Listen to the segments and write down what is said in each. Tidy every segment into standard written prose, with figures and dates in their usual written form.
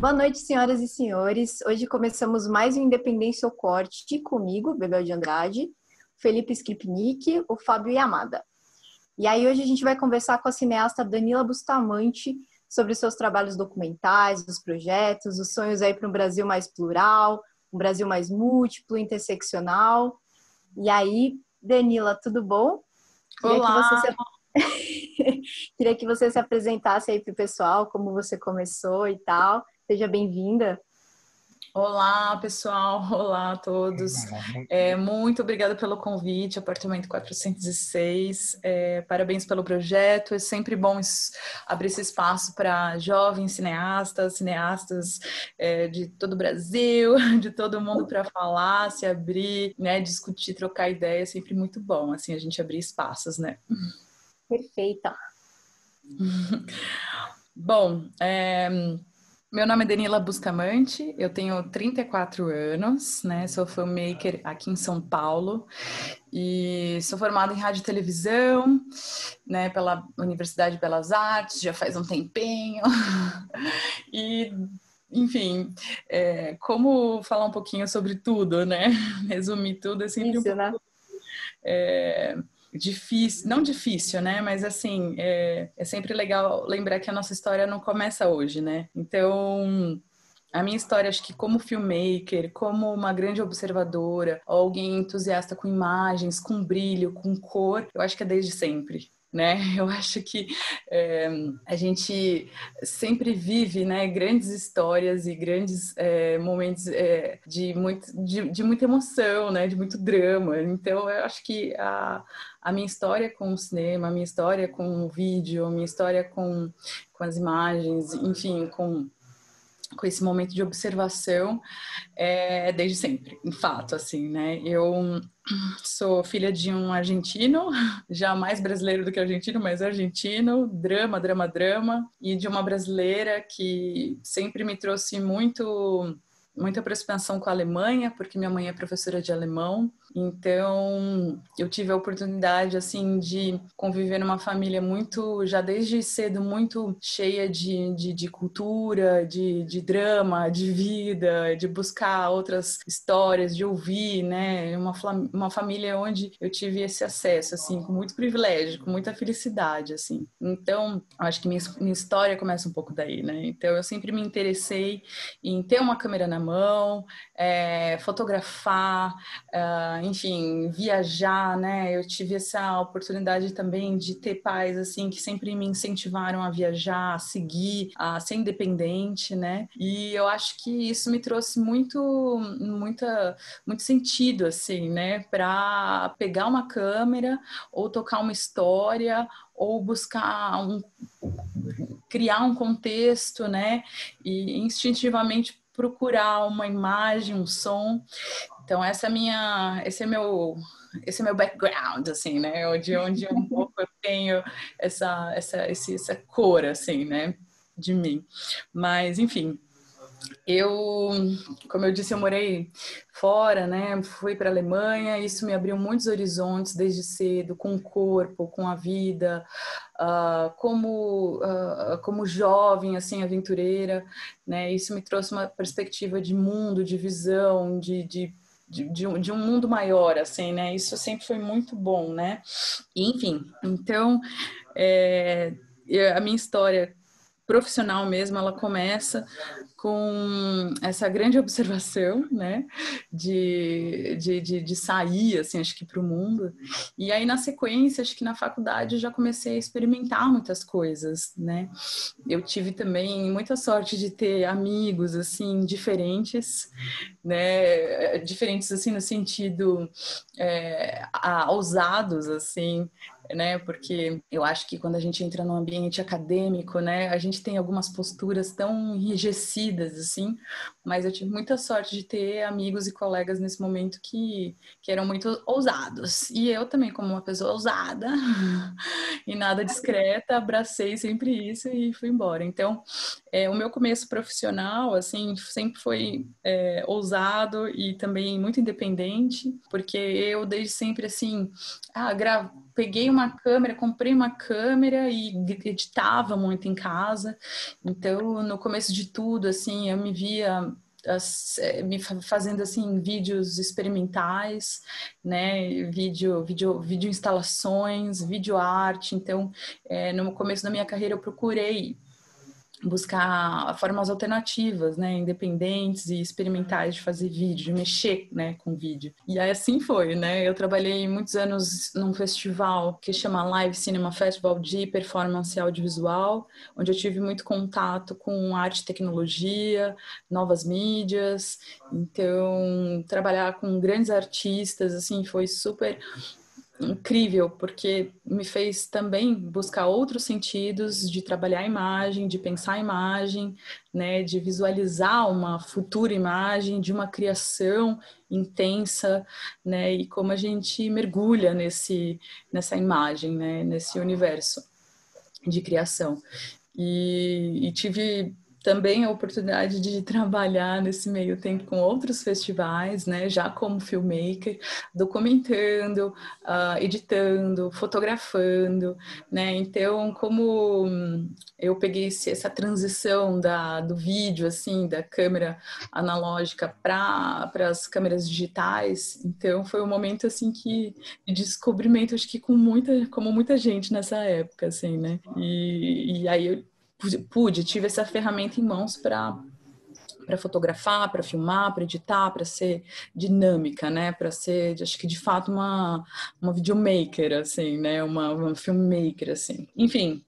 Boa noite, senhoras e senhores. Hoje começamos mais um Independência ou Corte comigo, Bebel de Andrade, Felipe Skripnik, o Fábio Yamada. E aí hoje a gente vai conversar com a cineasta Danila Bustamante sobre os seus trabalhos documentais, os projetos, os sonhos aí para um Brasil mais plural, um Brasil mais múltiplo, interseccional. E aí, Danila, tudo bom? Queria que você Olá, se Queria que você se apresentasse aí para o pessoal, como você começou e tal. Seja bem-vinda. olá pessoal, olá a todos. Muito obrigada pelo convite, Apartamento 406. Parabéns pelo projeto. É sempre bom abrir esse espaço para jovens cineastas, de todo o Brasil, de todo mundo para falar, se abrir, né, discutir, trocar ideia. É sempre muito bom, assim, a gente abrir espaços, né? Perfeita. Bom, meu nome é Danila Bustamante, eu tenho 34 anos, né? Sou filmmaker aqui em São Paulo e sou formada em rádio e televisão, né, pela Universidade de Belas Artes, já faz um tempinho. E, enfim, como falar um pouquinho sobre tudo, né? Resumir tudo é sempre um Isso, pouco né? difícil, não difícil, né? Mas assim, é sempre legal lembrar que a nossa história não começa hoje, né? Então, a minha história, acho que como filmmaker, como uma grande observadora, alguém entusiasta com imagens, com brilho, com cor, eu acho que é desde sempre. Né? Eu acho que a gente sempre vive, né, grandes histórias e grandes momentos de muita emoção, né, de muito drama. Então, eu acho que a minha história com o cinema, a minha história com o vídeo, a minha história com as imagens, enfim, com esse momento de observação desde sempre, em fato, assim, né? Eu sou filha de um argentino, já mais brasileiro do que argentino, mas argentino, drama, drama, drama, e de uma brasileira que sempre me trouxe muita aproximação com a Alemanha, porque minha mãe é professora de alemão, então eu tive a oportunidade, assim, de conviver numa família muito, já desde cedo, muito cheia de cultura, de drama, de vida, de buscar outras histórias, de ouvir, né, uma família onde eu tive esse acesso, assim, com muito privilégio, com muita felicidade, assim. Então, acho que minha história começa um pouco daí, né, então eu sempre me interessei em ter uma câmera na mão, fotografar, enfim, viajar, né? Eu tive essa oportunidade também de ter pais, assim, que sempre me incentivaram a viajar, a seguir, a ser independente, né? E eu acho que isso me trouxe muito sentido, assim, né? Para pegar uma câmera ou tocar uma história ou criar um contexto, né? E instintivamente procurar uma imagem, um som. Então esse é meu background, assim, né? Onde um pouco eu tenho essa cor, assim, né? De mim. Mas, enfim, eu, como eu disse, eu morei fora, né? Fui para a Alemanha, isso me abriu muitos horizontes desde cedo, com o corpo, com a vida, como jovem, assim, aventureira, né? Isso me trouxe uma perspectiva de mundo, de visão, de um mundo maior, assim, né? Isso sempre foi muito bom, né? Enfim, então, é, a minha história profissional mesmo, ela começa com essa grande observação, né, de sair, assim, acho que para o mundo. E aí, na sequência, acho que na faculdade eu já comecei a experimentar muitas coisas, né. Eu tive também muita sorte de ter amigos, assim, diferentes, né, diferentes, assim, no sentido ousados, assim, né? Porque eu acho que quando a gente entra num ambiente acadêmico, né, a gente tem algumas posturas tão enrijecidas, assim, mas eu tive muita sorte de ter amigos e colegas nesse momento que eram muito ousados. E eu também, como uma pessoa ousada e nada discreta, abracei sempre isso e fui embora. Então, o meu começo profissional, assim, sempre foi ousado e também muito independente, porque eu desde sempre, assim, peguei uma câmera, comprei uma câmera e editava muito em casa. Então, no começo de tudo, assim, eu me via fazendo assim vídeos experimentais, né, vídeo instalações, vídeo arte. Então, no começo da minha carreira eu procurei buscar formas alternativas, né, independentes e experimentais de fazer vídeo, de mexer, né, com vídeo. E aí assim foi, né? Eu trabalhei muitos anos num festival que chama Live Cinema Festival de performance audiovisual, onde eu tive muito contato com arte e tecnologia, novas mídias. Então, trabalhar com grandes artistas, assim, foi super incrível, porque me fez também buscar outros sentidos de trabalhar a imagem, de pensar a imagem, né, de visualizar uma futura imagem, de uma criação intensa, né, e como a gente mergulha nessa imagem, né, nesse universo de criação. E tive também a oportunidade de trabalhar nesse meio tempo com outros festivais, né, já como filmmaker, documentando, editando, fotografando, né, então como eu peguei essa transição do vídeo, assim, da câmera analógica para as câmeras digitais, então foi um momento, assim, de descobrimento, acho que como muita gente nessa época, assim, né, e aí eu tive essa ferramenta em mãos para fotografar, para filmar, para editar, para ser dinâmica, né? Para ser, acho que de fato uma videomaker, assim, né? Uma filmmaker, assim. Enfim,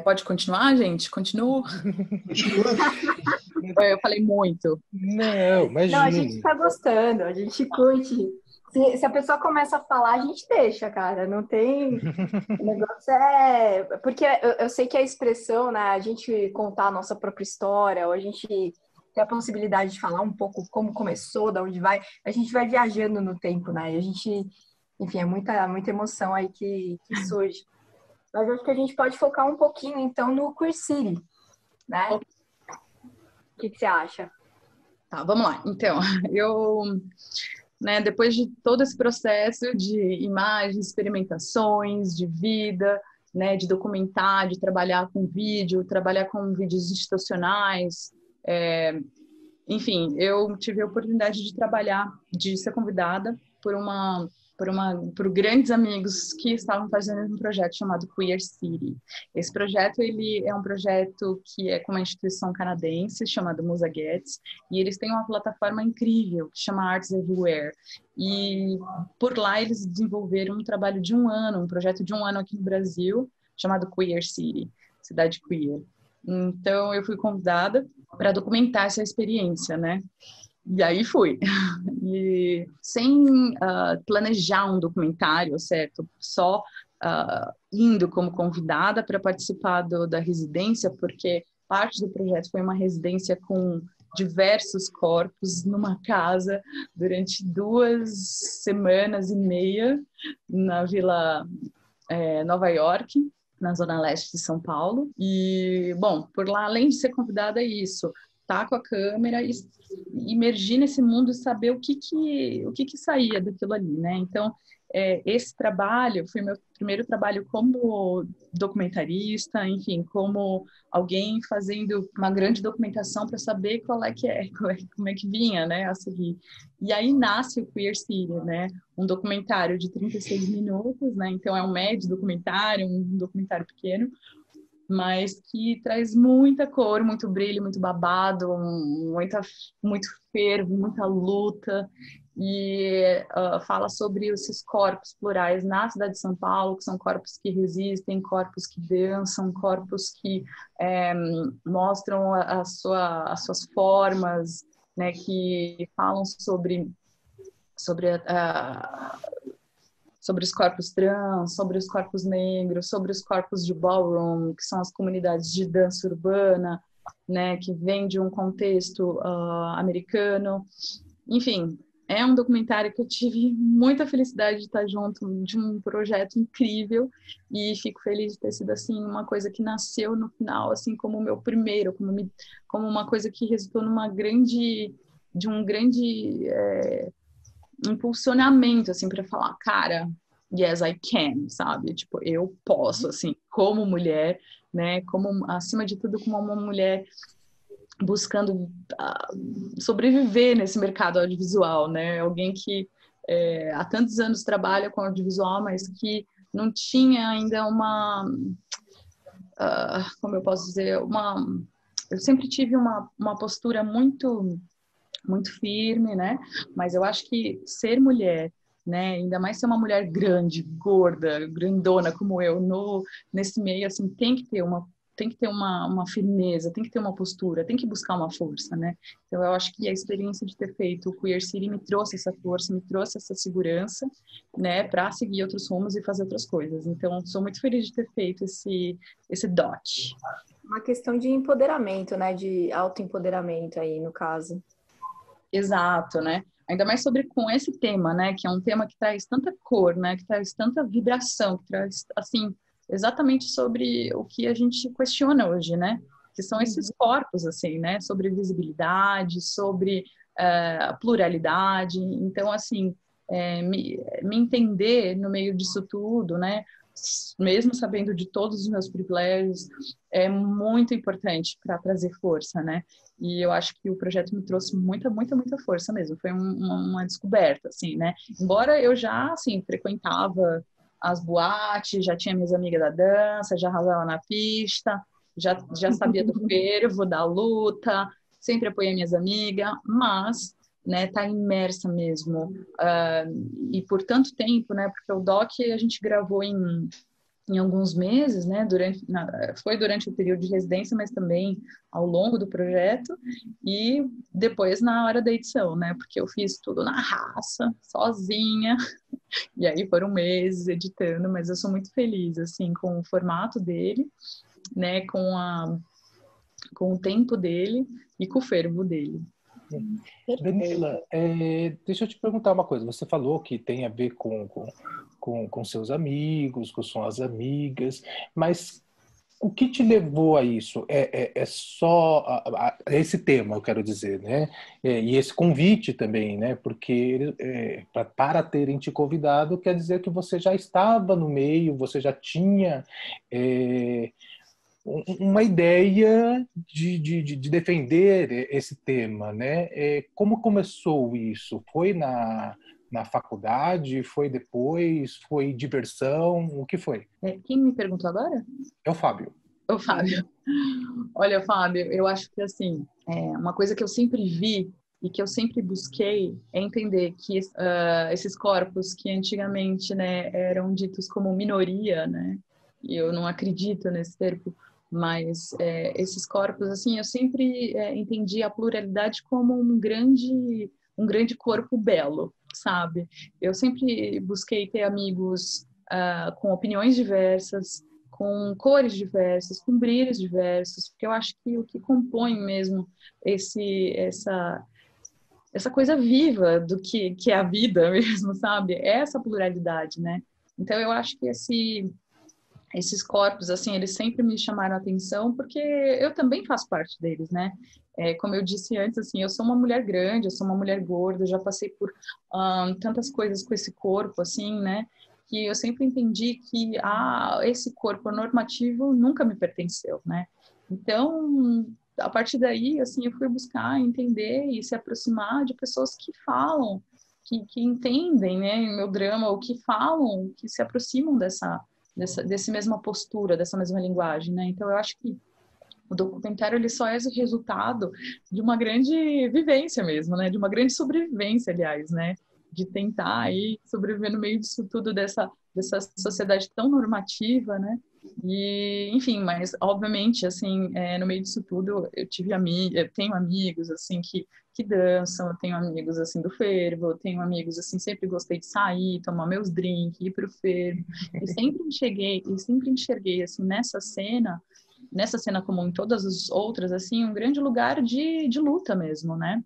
pode continuar, gente? Continuo? Eu falei muito. Não, Não, a gente imagine. tá gostando, a gente curte. Se a pessoa começa a falar, a gente deixa, cara. Não tem. O negócio é. Porque eu sei que a expressão, né? A gente contar a nossa própria história, ou a gente ter a possibilidade de falar um pouco como começou, de onde vai, a gente vai viajando no tempo, né? E a gente. Enfim, é muita emoção aí que surge. Mas eu acho que a gente pode focar um pouquinho, então, no Queer City, né? O que você acha? Tá, vamos lá. Então, eu, né, depois de todo esse processo de imagens, experimentações, de vida, né, de documentar, de trabalhar com vídeo, trabalhar com vídeos institucionais, enfim, eu tive a oportunidade de trabalhar, de ser convidada por grandes amigos que estavam fazendo um projeto chamado Queer City. Esse projeto, ele é um projeto que é com uma instituição canadense chamada Musa Gets, e eles têm uma plataforma incrível que chama Arts Everywhere. E por lá eles desenvolveram um trabalho de um ano, um projeto de um ano aqui no Brasil, chamado Queer City, Cidade Queer. Então, eu fui convidada para documentar essa experiência, né? E aí fui. E sem planejar um documentário, certo? Só indo como convidada para participar da residência, porque parte do projeto foi uma residência com diversos corpos numa casa durante 2 semanas e meia na Vila Nova York, na zona leste de São Paulo. E, bom, por lá, além de ser convidada, é isso, tá com a câmera e imergir nesse mundo e saber o que saía daquilo ali, né? Então, esse trabalho foi meu primeiro trabalho como documentarista, enfim, como alguém fazendo uma grande documentação para saber como é que vinha, né, a seguir. E aí nasce o Queer City, né? Um documentário de 36 minutos, né? Então é um médio documentário, um documentário pequeno, mas que traz muita cor, muito brilho, muito babado, muito fervo, muita luta, e fala sobre esses corpos plurais na cidade de São Paulo, que são corpos que resistem, corpos que dançam, corpos que mostram as suas formas, né, que falam sobre sobre os corpos trans, sobre os corpos negros, sobre os corpos de ballroom, que são as comunidades de dança urbana, né, que vem de um contexto americano. Enfim, é um documentário que eu tive muita felicidade de estar junto de um projeto incrível e fico feliz de ter sido assim uma coisa que nasceu no final, assim como o meu primeiro, como uma coisa que resultou de um grande impulsionamento, assim, para falar, cara, yes, I can, sabe? Tipo, eu posso, assim, como mulher, né? Como, acima de tudo, como uma mulher buscando sobreviver nesse mercado audiovisual, né? Alguém que há tantos anos trabalha com audiovisual, mas que não tinha ainda como eu posso dizer, eu sempre tive uma postura muito firme, né? Mas eu acho que ser mulher, né? Ainda mais ser uma mulher grande, gorda, grandona como eu, nesse meio, assim, tem que ter uma firmeza, tem que ter uma postura, tem que buscar uma força, né? Então eu acho que a experiência de ter feito o Queer City me trouxe essa força, me trouxe essa segurança, né? Para seguir outros rumos e fazer outras coisas. Então sou muito feliz de ter feito esse DOT. Uma questão de empoderamento, né? De autoempoderamento aí, no caso. Exato, né? Ainda mais com esse tema, né? Que é um tema que traz tanta cor, né? Que traz tanta vibração, que traz, assim, exatamente sobre o que a gente questiona hoje, né? Que são esses corpos, assim, né? Sobre visibilidade, sobre pluralidade. Então, assim, me entender no meio disso tudo, né? Mesmo sabendo de todos os meus privilégios, é muito importante para trazer força, né? E eu acho que o projeto me trouxe muita, muita, muita força mesmo. Foi uma descoberta, assim, né? Embora eu já, assim, frequentava as boates, já tinha minhas amigas da dança, já arrasava na pista, já sabia do fervo, da luta, sempre apoiei minhas amigas, mas, né, tá imersa mesmo. E por tanto tempo, né? Porque o doc a gente gravou em alguns meses, né, foi durante o período de residência, mas também ao longo do projeto, e depois na hora da edição, né, porque eu fiz tudo na raça, sozinha, e aí foram meses editando, mas eu sou muito feliz, assim, com o formato dele, né, com o tempo dele e com o fervo dele. Danila, deixa eu te perguntar uma coisa. Você falou que tem a ver com seus amigos, com suas amigas, mas o que te levou a isso? É só esse tema, eu quero dizer, né? E esse convite também, né? Porque para terem te convidado quer dizer que você já estava no meio, você já tinha uma ideia de defender esse tema, né? Como começou isso? Foi na faculdade? Foi depois? Foi diversão? O que foi? Quem me perguntou agora? É o Fábio. O Fábio. Olha, Fábio, eu acho que, assim, uma coisa que eu sempre vi e que eu sempre busquei é entender que esses corpos que antigamente, né, eram ditos como minoria, né, e eu não acredito nesse termo, mas esses corpos, assim, eu sempre entendi a pluralidade como um grande corpo belo, sabe? Eu sempre busquei ter amigos com opiniões diversas, com cores diversas, com brilhos diversos, porque eu acho que o que compõe mesmo essa coisa viva do que é a vida mesmo, sabe? É essa pluralidade, né? Então eu acho que esses corpos, assim, eles sempre me chamaram a atenção porque eu também faço parte deles, né? Como eu disse antes, assim, eu sou uma mulher grande, eu sou uma mulher gorda, eu já passei por tantas coisas com esse corpo, assim, né? Que eu sempre entendi que esse corpo normativo nunca me pertenceu, né? Então, a partir daí, assim, eu fui buscar entender e se aproximar de pessoas que falam, que entendem, né, o meu drama, ou que falam, que se aproximam dessa mesma postura, dessa mesma linguagem, né? Então, eu acho que o documentário ele só é o resultado de uma grande vivência mesmo, né? De uma grande sobrevivência, aliás, né? De tentar aí sobreviver no meio disso tudo, dessa sociedade tão normativa, né? E, enfim, mas obviamente, assim, no meio disso tudo, eu tenho amigos, assim, que dançam, eu tenho amigos, assim, do fervo, eu tenho amigos, assim, sempre gostei de sair, tomar meus drinks, ir pro fervo, e sempre enxerguei, assim, nessa cena como em todas as outras, assim, um grande lugar de luta mesmo, né?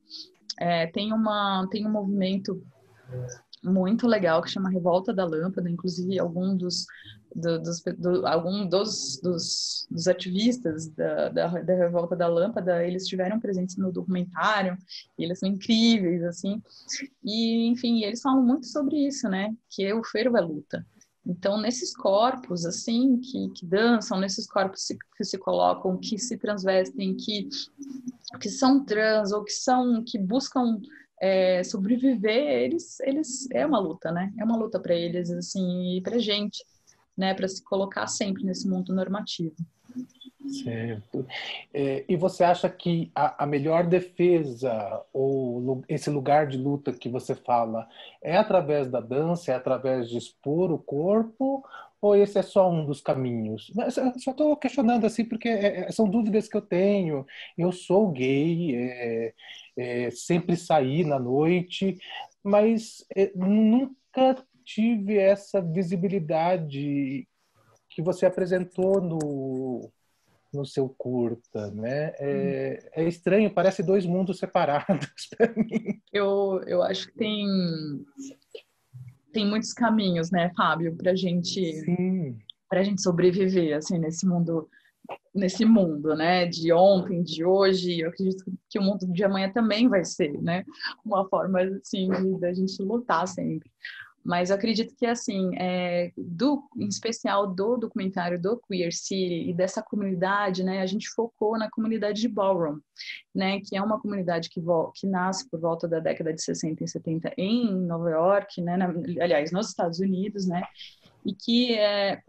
Tem um movimento muito legal que chama Revolta da Lâmpada. Inclusive, algum dos ativistas da Revolta da Lâmpada, eles estiveram presentes no documentário, e eles são incríveis, assim. E, enfim, eles falam muito sobre isso, né? Que o fervo é luta. Então, nesses corpos, assim, que dançam, nesses corpos que se colocam, que se transvestem, que são trans ou que buscam sobreviver, eles é uma luta, né? É uma luta para eles, assim, e para gente, né? Para se colocar sempre nesse mundo normativo. Certo. E você acha que a melhor defesa, ou esse lugar de luta que você fala, é através da dança, é através de expor o corpo, ou esse é só um dos caminhos? Eu só estou questionando assim, porque são dúvidas que eu tenho. Eu sou gay, sempre saí na noite, mas nunca tive essa visibilidade que você apresentou no seu curta, né? É estranho, parece dois mundos separados para mim. Eu acho que tem muitos caminhos, né, Fábio, para gente sobreviver assim nesse mundo, né, de ontem, de hoje. Eu acredito que o mundo de amanhã também vai ser, né, uma forma assim da gente lutar sempre. Mas eu acredito que, assim, em especial do documentário do Queer City e dessa comunidade, né, a gente focou na comunidade de Ballroom, né, que é uma comunidade que nasce por volta da década de 60 e 70 em Nova York, né, aliás, nos Estados Unidos, né, e que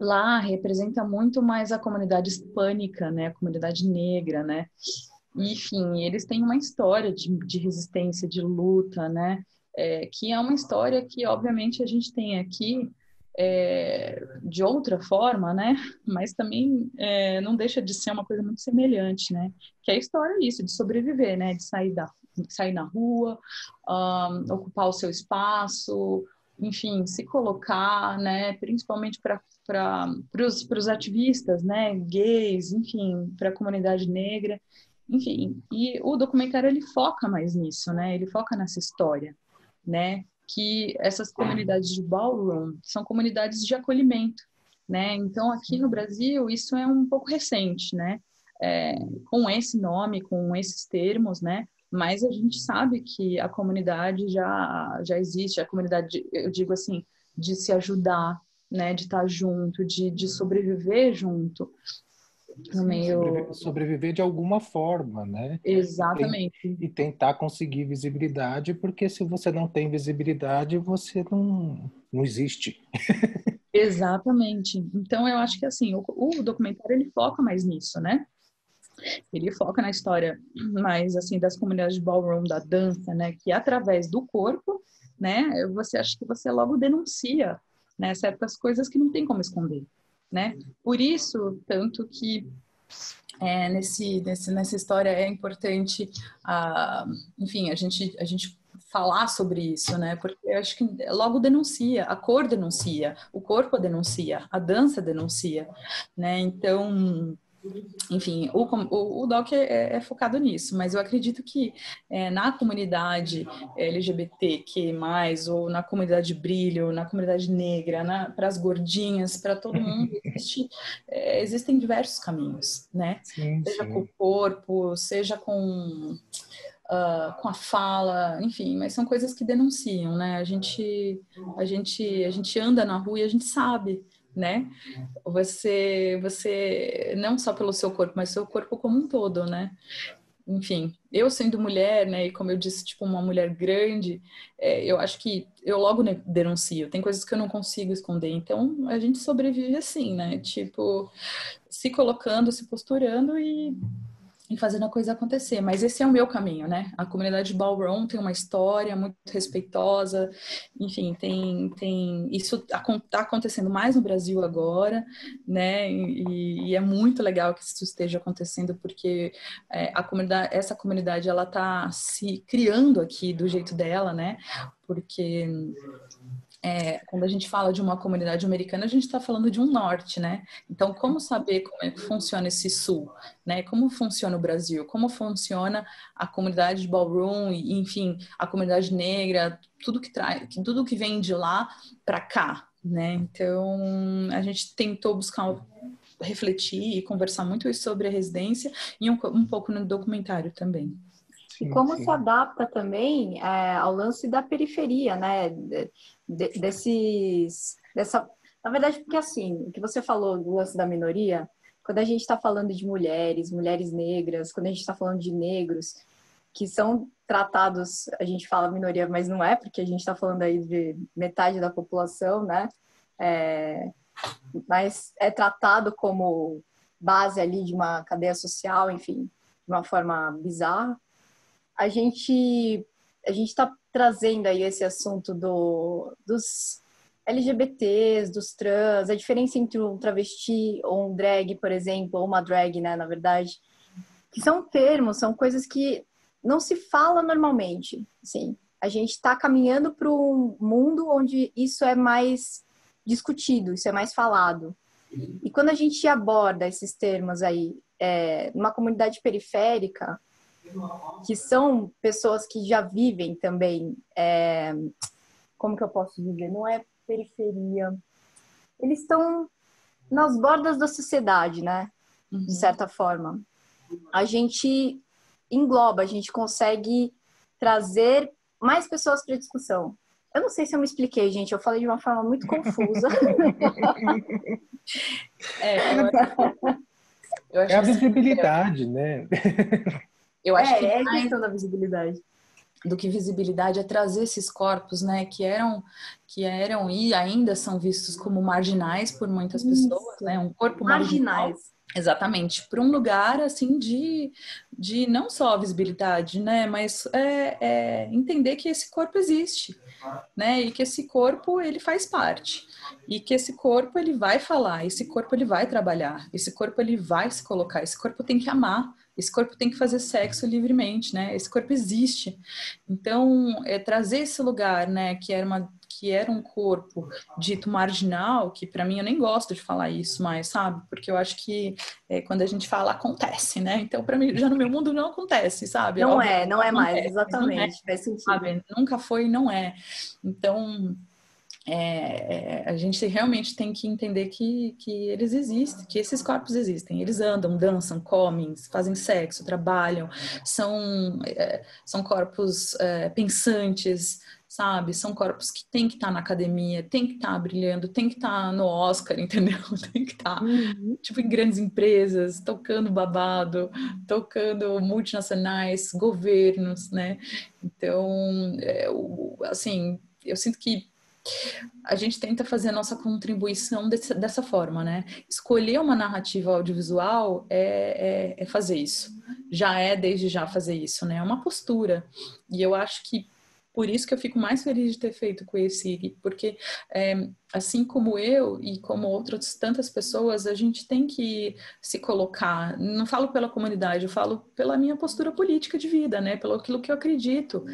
lá representa muito mais a comunidade hispânica, né, a comunidade negra, né, enfim, eles têm uma história de resistência, de luta, né, que é uma história que, obviamente, a gente tem aqui de outra forma, né? Mas também não deixa de ser uma coisa muito semelhante, né? Que é a história de sobreviver, né? De sair na rua, ocupar o seu espaço, enfim, se colocar, né? Principalmente para os ativistas, né? Gays, enfim, para a comunidade negra. Enfim, e o documentário ele foca mais nisso, né? Ele foca nessa história, né? Que essas comunidades de ballroom são comunidades de acolhimento, né? Então, aqui no Brasil, isso é um pouco recente, né? Com esse nome, com esses termos, né? Mas a gente sabe que a comunidade já existe, a comunidade, eu digo assim, de se ajudar, né? De estar junto, de sobreviver junto. No meio... Sobreviver de alguma forma, né? Exatamente. E tentar conseguir visibilidade, porque se você não tem visibilidade, você não existe. Exatamente. Então, eu acho que assim, o documentário ele foca mais nisso, né? Ele foca na história mais assim das comunidades de ballroom, da dança, né? Que através do corpo, né? Você acha que você logo denuncia, né? Certas coisas que não tem como esconder, né? Por isso, tanto que nessa história é importante, enfim, a gente falar sobre isso, né? Porque eu acho que logo denuncia, a cor denuncia, o corpo denuncia, a dança denuncia, né? Então, enfim, o doc é focado nisso, mas eu acredito que na comunidade LGBTQ+, ou na comunidade brilho, na comunidade negra, para as gordinhas, para todo mundo, existem diversos caminhos, né? Sim, seja sim. com o corpo, seja com a fala, enfim, mas são coisas que denunciam, né? A gente anda na rua e a gente sabe, né? Você não só pelo seu corpo, mas seu corpo como um todo, né? Enfim, eu sendo mulher, né, e como eu disse, tipo, uma mulher grande, eu acho que eu logo denuncio. Tem coisas que eu não consigo esconder, então a gente sobrevive assim, né? Tipo, se colocando, se posturando e fazendo a coisa acontecer. Mas esse é o meu caminho, né? A comunidade de Ballroom tem uma história muito respeitosa, enfim, isso está acontecendo mais no Brasil agora, né? E é muito legal que isso esteja acontecendo, porque essa comunidade ela está se criando aqui do jeito dela, né? Porque quando a gente fala de uma comunidade americana, a gente está falando de um norte, né? Então, como saber como é que funciona esse sul, né? Como funciona o Brasil? Como funciona a comunidade de ballroom, e, enfim, a comunidade negra, tudo que vem de lá para cá, né? Então, a gente tentou buscar refletir e conversar muito sobre a residência e um pouco no documentário também. E como se adapta também ao lance da periferia, né? Na verdade, porque assim, o que você falou do lance da minoria, quando a gente está falando de mulheres negras, quando a gente está falando de negros, que são tratados, a gente fala minoria, mas não é, porque a gente está falando aí de metade da população, né? Mas é tratado como base ali de uma cadeia social, enfim, de uma forma bizarra. A gente está trazendo aí esse assunto dos LGBTs, dos trans, a diferença entre um travesti ou um drag, por exemplo, ou uma drag, né, na verdade, que são termos, são coisas que não se fala normalmente, assim. A gente está caminhando para um mundo onde isso é mais discutido, isso é mais falado. E quando a gente aborda esses termos aí, numa comunidade periférica, que são pessoas que já vivem também, como que eu posso dizer? Não é periferia. Eles estão nas bordas da sociedade, né? De certa forma. A gente engloba, a gente consegue trazer mais pessoas para a discussão. Eu não sei se eu me expliquei, gente. Eu falei de uma forma muito confusa. Eu acho a visibilidade, né? Eu acho que é a questão da visibilidade. Do que visibilidade é trazer esses corpos, né, que eram e ainda são vistos como marginais por muitas pessoas, né, um corpo marginais. Exatamente, para um lugar assim de não só visibilidade, né, mas entender que esse corpo existe, né, e que esse corpo ele faz parte, e que esse corpo ele vai falar, esse corpo ele vai trabalhar, esse corpo ele vai se colocar, esse corpo tem que amar. Esse corpo tem que fazer sexo livremente, né? Esse corpo existe. Então, trazer esse lugar, né, que era um corpo dito marginal, que para mim eu nem gosto de falar isso mais, sabe? Porque eu acho que quando a gente fala, acontece, né? Então, para mim, já no meu mundo não acontece, sabe? Não Óbvio, não é mais, exatamente. Faz sentido. Sabe? Nunca foi e não é. Então... a gente realmente tem que entender que eles existem, que esses corpos existem. Eles andam, dançam, comem, fazem sexo, trabalham, são corpos pensantes, sabe? São corpos que têm que estar na academia, têm que estar brilhando, têm que estar no Oscar, entendeu? Tem que estar, tipo, em grandes empresas, tocando babado, tocando multinacionais, governos, né? Então, assim, eu sinto que a gente tenta fazer a nossa contribuição dessa forma, né? Escolher uma narrativa audiovisual é fazer isso. Desde já fazer isso, né? É uma postura. E eu acho que por isso que eu fico mais feliz de ter feito com esse, porque assim como eu e como outras tantas pessoas, a gente tem que se colocar, não falo pela comunidade, eu falo pela minha postura política de vida, né? Pelo aquilo que eu acredito,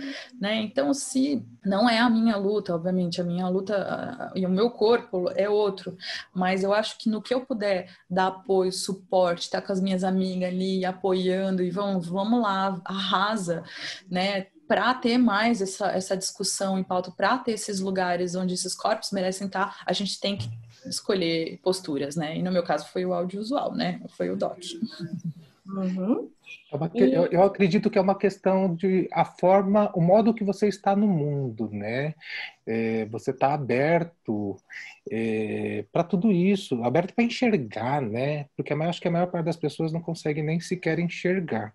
né? Então, se não é a minha luta, obviamente, a minha luta e o meu corpo é outro, mas eu acho que no que eu puder dar apoio, suporte, estar com as minhas amigas ali apoiando e vamos lá, arrasa, né? Para ter mais essa discussão em pauta, para ter esses lugares onde esses corpos merecem estar, a gente tem que escolher posturas, né? E no meu caso foi o audiovisual, né? Foi o doc. Uhum. Eu acredito que é uma questão de o modo que você está no mundo, né? Você está aberto para tudo isso, aberto para enxergar, né? Porque acho que a maior parte das pessoas não consegue nem sequer enxergar.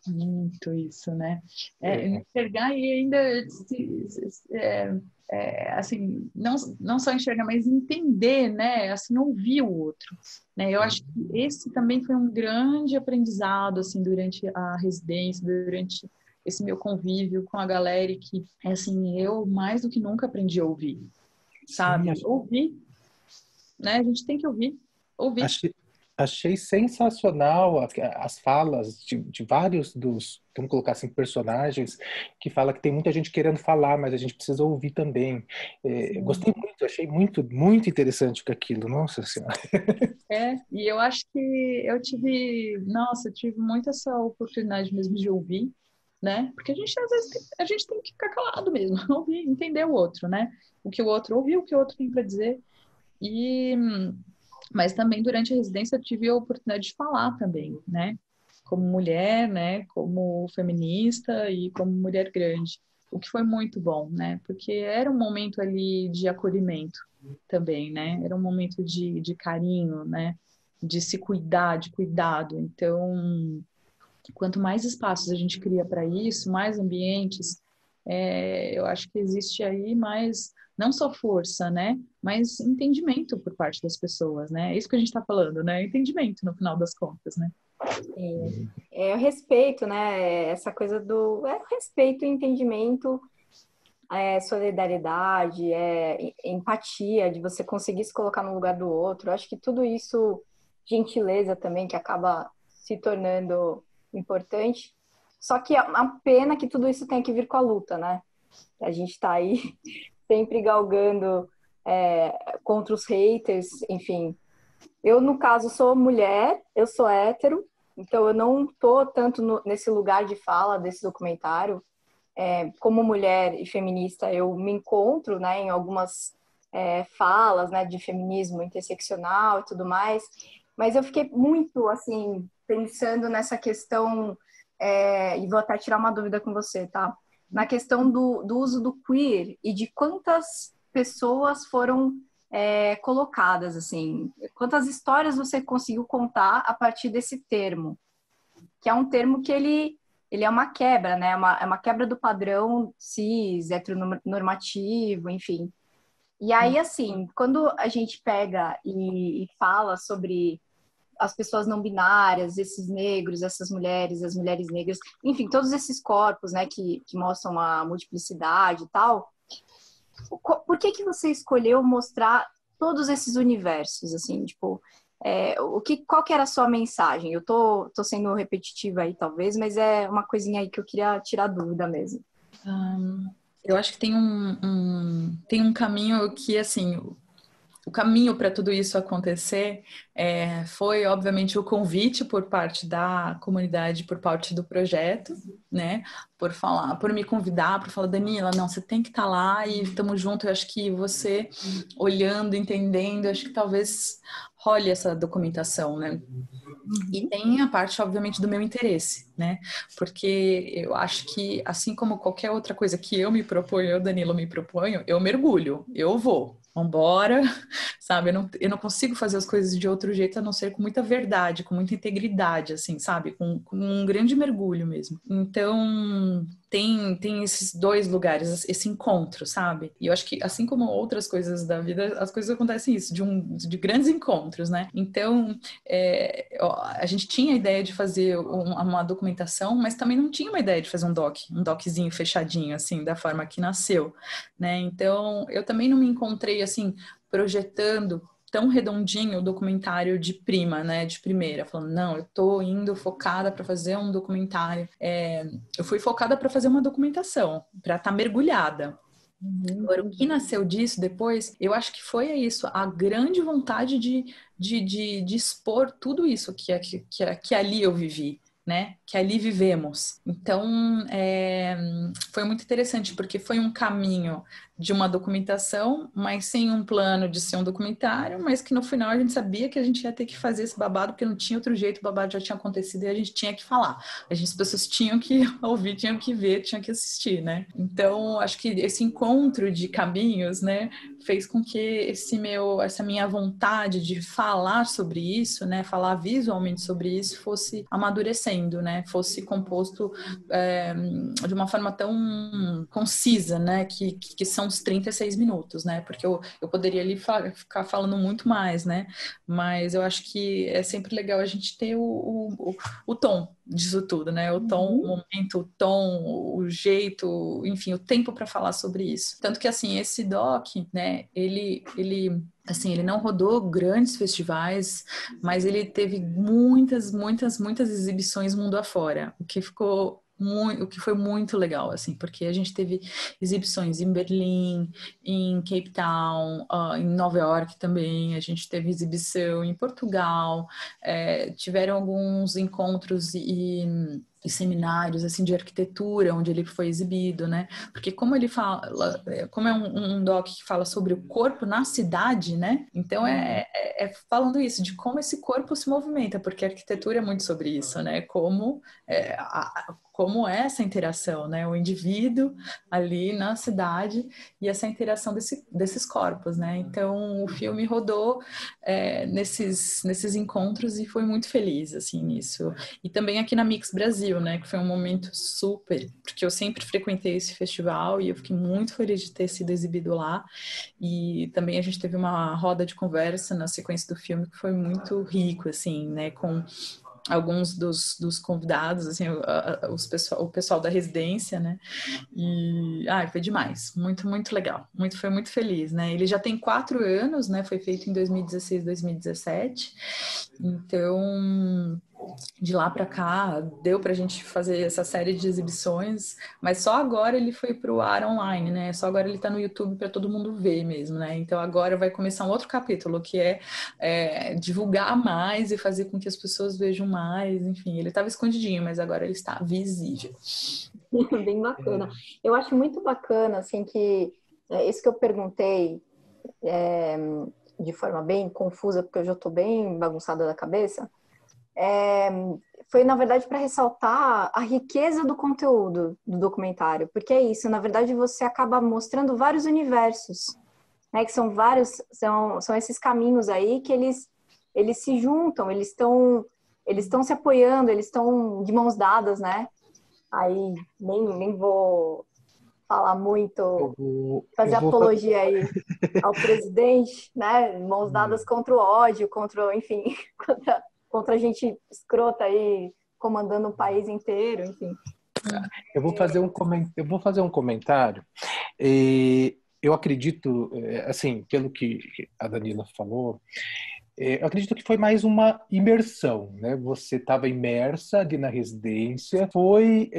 Muito isso, né? Enxergar e ainda assim, não só enxergar, mas entender, né? Assim, ouvir o outro, né? Eu acho que esse também foi um grande aprendizado, assim, durante a residência, durante esse meu convívio com a galera e que, assim, eu mais do que nunca aprendi a ouvir, sabe? Ouvir, né? A gente tem que ouvir. Achei sensacional as falas de vários vamos colocar assim, personagens, que fala que tem muita gente querendo falar, mas a gente precisa ouvir também. Gostei muito, achei muito, muito interessante com aquilo, nossa senhora. E eu acho que eu tive muito essa oportunidade mesmo de ouvir, né? Porque a gente, às vezes, a gente tem que ficar calado mesmo, ouvir, entender o outro, né? O que o outro ouviu, o que o outro tem para dizer. Mas também durante a residência eu tive a oportunidade de falar também, né? Como mulher, né? Como feminista e como mulher grande. O que foi muito bom, né? Porque era um momento ali de acolhimento também, né? Era um momento de carinho, né? De se cuidar, de cuidado. Então, quanto mais espaços a gente cria para isso, mais ambientes, eu acho que existe aí mais, não só força, né? Mas entendimento por parte das pessoas, né? É isso que a gente está falando, né? Entendimento no final das contas, né? É o respeito, né? Essa coisa do respeito e entendimento, solidariedade, empatia, de você conseguir se colocar no lugar do outro. Eu acho que tudo isso, gentileza também, que acaba se tornando importante. Só que a pena que tudo isso tem que vir com a luta, né? A gente está aí sempre galgando contra os haters, enfim. Eu, no caso, sou mulher, eu sou hétero, então eu não tô tanto nesse lugar de fala desse documentário. Como mulher e feminista, eu me encontro, né, em algumas falas, né, de feminismo interseccional e tudo mais, mas eu fiquei muito, assim, pensando nessa questão, e vou até tirar uma dúvida com você, tá? Na questão do uso do queer e de quantas pessoas foram colocadas, assim, quantas histórias você conseguiu contar a partir desse termo, que é um termo que ele é uma quebra, né? É uma quebra do padrão cis, heteronormativo, enfim. E aí, assim, quando a gente pega e fala sobre as pessoas não binárias, esses negros, essas mulheres, as mulheres negras, enfim, todos esses corpos, né, que mostram a multiplicidade e tal, por que você escolheu mostrar todos esses universos, assim, tipo, qual que era a sua mensagem? Eu tô sendo repetitiva aí, talvez, mas é uma coisinha aí que eu queria tirar dúvida mesmo. Eu acho que tem um caminho que, assim, o caminho para tudo isso acontecer foi, obviamente, o convite por parte da comunidade, por parte do projeto, né? Por me convidar, por falar, Danila, não, você tem que estar lá e estamos juntos. Eu acho que você, olhando, entendendo, acho que talvez role essa documentação, né? E tem a parte, obviamente, do meu interesse, né? Porque eu acho que, assim como qualquer outra coisa que eu me proponho, eu, Danilo, me proponho, eu mergulho, eu vou. Vambora, sabe? Eu não consigo fazer as coisas de outro jeito a não ser com muita verdade, com muita integridade, assim, sabe? Com um grande mergulho mesmo. Então, tem esses dois lugares, esse encontro, sabe? E eu acho que, assim como outras coisas da vida, as coisas acontecem isso, de grandes encontros, né? Então, a gente tinha a ideia de fazer uma documentação, mas também não tinha uma ideia de fazer um doczinho fechadinho, assim, da forma que nasceu, né? Então, eu também não me encontrei, assim, projetando tão redondinho o documentário de prima, né, de primeira, falando, não, eu tô indo focada para fazer um documentário. Eu fui focada para fazer uma documentação, para estar mergulhada. Agora, o que nasceu disso depois, eu acho que foi isso, a grande vontade de expor tudo isso que ali eu vivi, né? Que ali vivemos. Então, foi muito interessante, porque foi um caminho de uma documentação, mas sem um plano de ser um documentário, mas que no final a gente sabia que a gente ia ter que fazer esse babado, porque não tinha outro jeito, o babado já tinha acontecido e a gente tinha que falar. As pessoas tinham que ouvir, tinham que ver, tinham que assistir, né? Então, acho que esse encontro de caminhos, né, fez com que essa minha vontade de falar sobre isso, né, falar visualmente sobre isso, fosse amadurecendo, né, fosse composto de uma forma tão concisa, né, que são são os 36 minutos, né? Porque eu poderia ali ficar falando muito mais, né? Mas eu acho que é sempre legal a gente ter o tom disso tudo, né? O tom, o momento, o tom, o jeito, enfim, o tempo para falar sobre isso. Tanto que, assim, esse doc, né, assim, ele não rodou grandes festivais, mas ele teve muitas exibições mundo afora, o que foi muito legal, assim, porque a gente teve exibições em Berlim, em Cape Town, em Nova York também, a gente teve exibição em Portugal, tiveram alguns encontros e seminários assim de arquitetura onde ele foi exibido, né? Porque como ele fala, como é um doc que fala sobre o corpo na cidade, né? Então falando isso de como esse corpo se movimenta, porque a arquitetura é muito sobre isso, né? Como como é essa interação, né? O indivíduo ali na cidade e essa interação desses corpos, né? Então o filme rodou nesses encontros e foi muito feliz assim nisso. E também aqui na Mix Brasil, né, que foi um momento super, porque eu sempre frequentei esse festival e eu fiquei muito feliz de ter sido exibido lá. E também a gente teve uma roda de conversa na sequência do filme que foi muito rico, assim, né, com alguns dos convidados, assim, o pessoal da residência, né, e foi demais, muito legal, foi muito feliz, né, ele já tem 4 anos, né, foi feito em 2016, 2017, então de lá para cá deu pra gente fazer essa série de exibições, mas só agora ele foi pro ar online, né? Só agora ele tá no YouTube para todo mundo ver mesmo, né? Então agora vai começar um outro capítulo que é divulgar mais e fazer com que as pessoas vejam mais, enfim, ele estava escondidinho, mas agora ele está visível. Bem bacana. Eu acho muito bacana, assim, que isso que eu perguntei de forma bem confusa, porque eu já estou bem bagunçada da cabeça, foi, na verdade, para ressaltar a riqueza do conteúdo do documentário, porque é isso, na verdade, você acaba mostrando vários universos, né, que são vários, são esses caminhos aí que eles se juntam, eles estão se apoiando, eles estão de mãos dadas, né? Aí nem vou falar muito, fazer apologia aí ao presidente, né? Mãos dadas contra o ódio, enfim, contra gente escrota aí comandando o país inteiro, enfim. Eu vou fazer um comentário. Eu acredito, assim, pelo que a Danila falou, eu acredito que foi mais uma imersão, né? Você estava imersa ali na residência, foi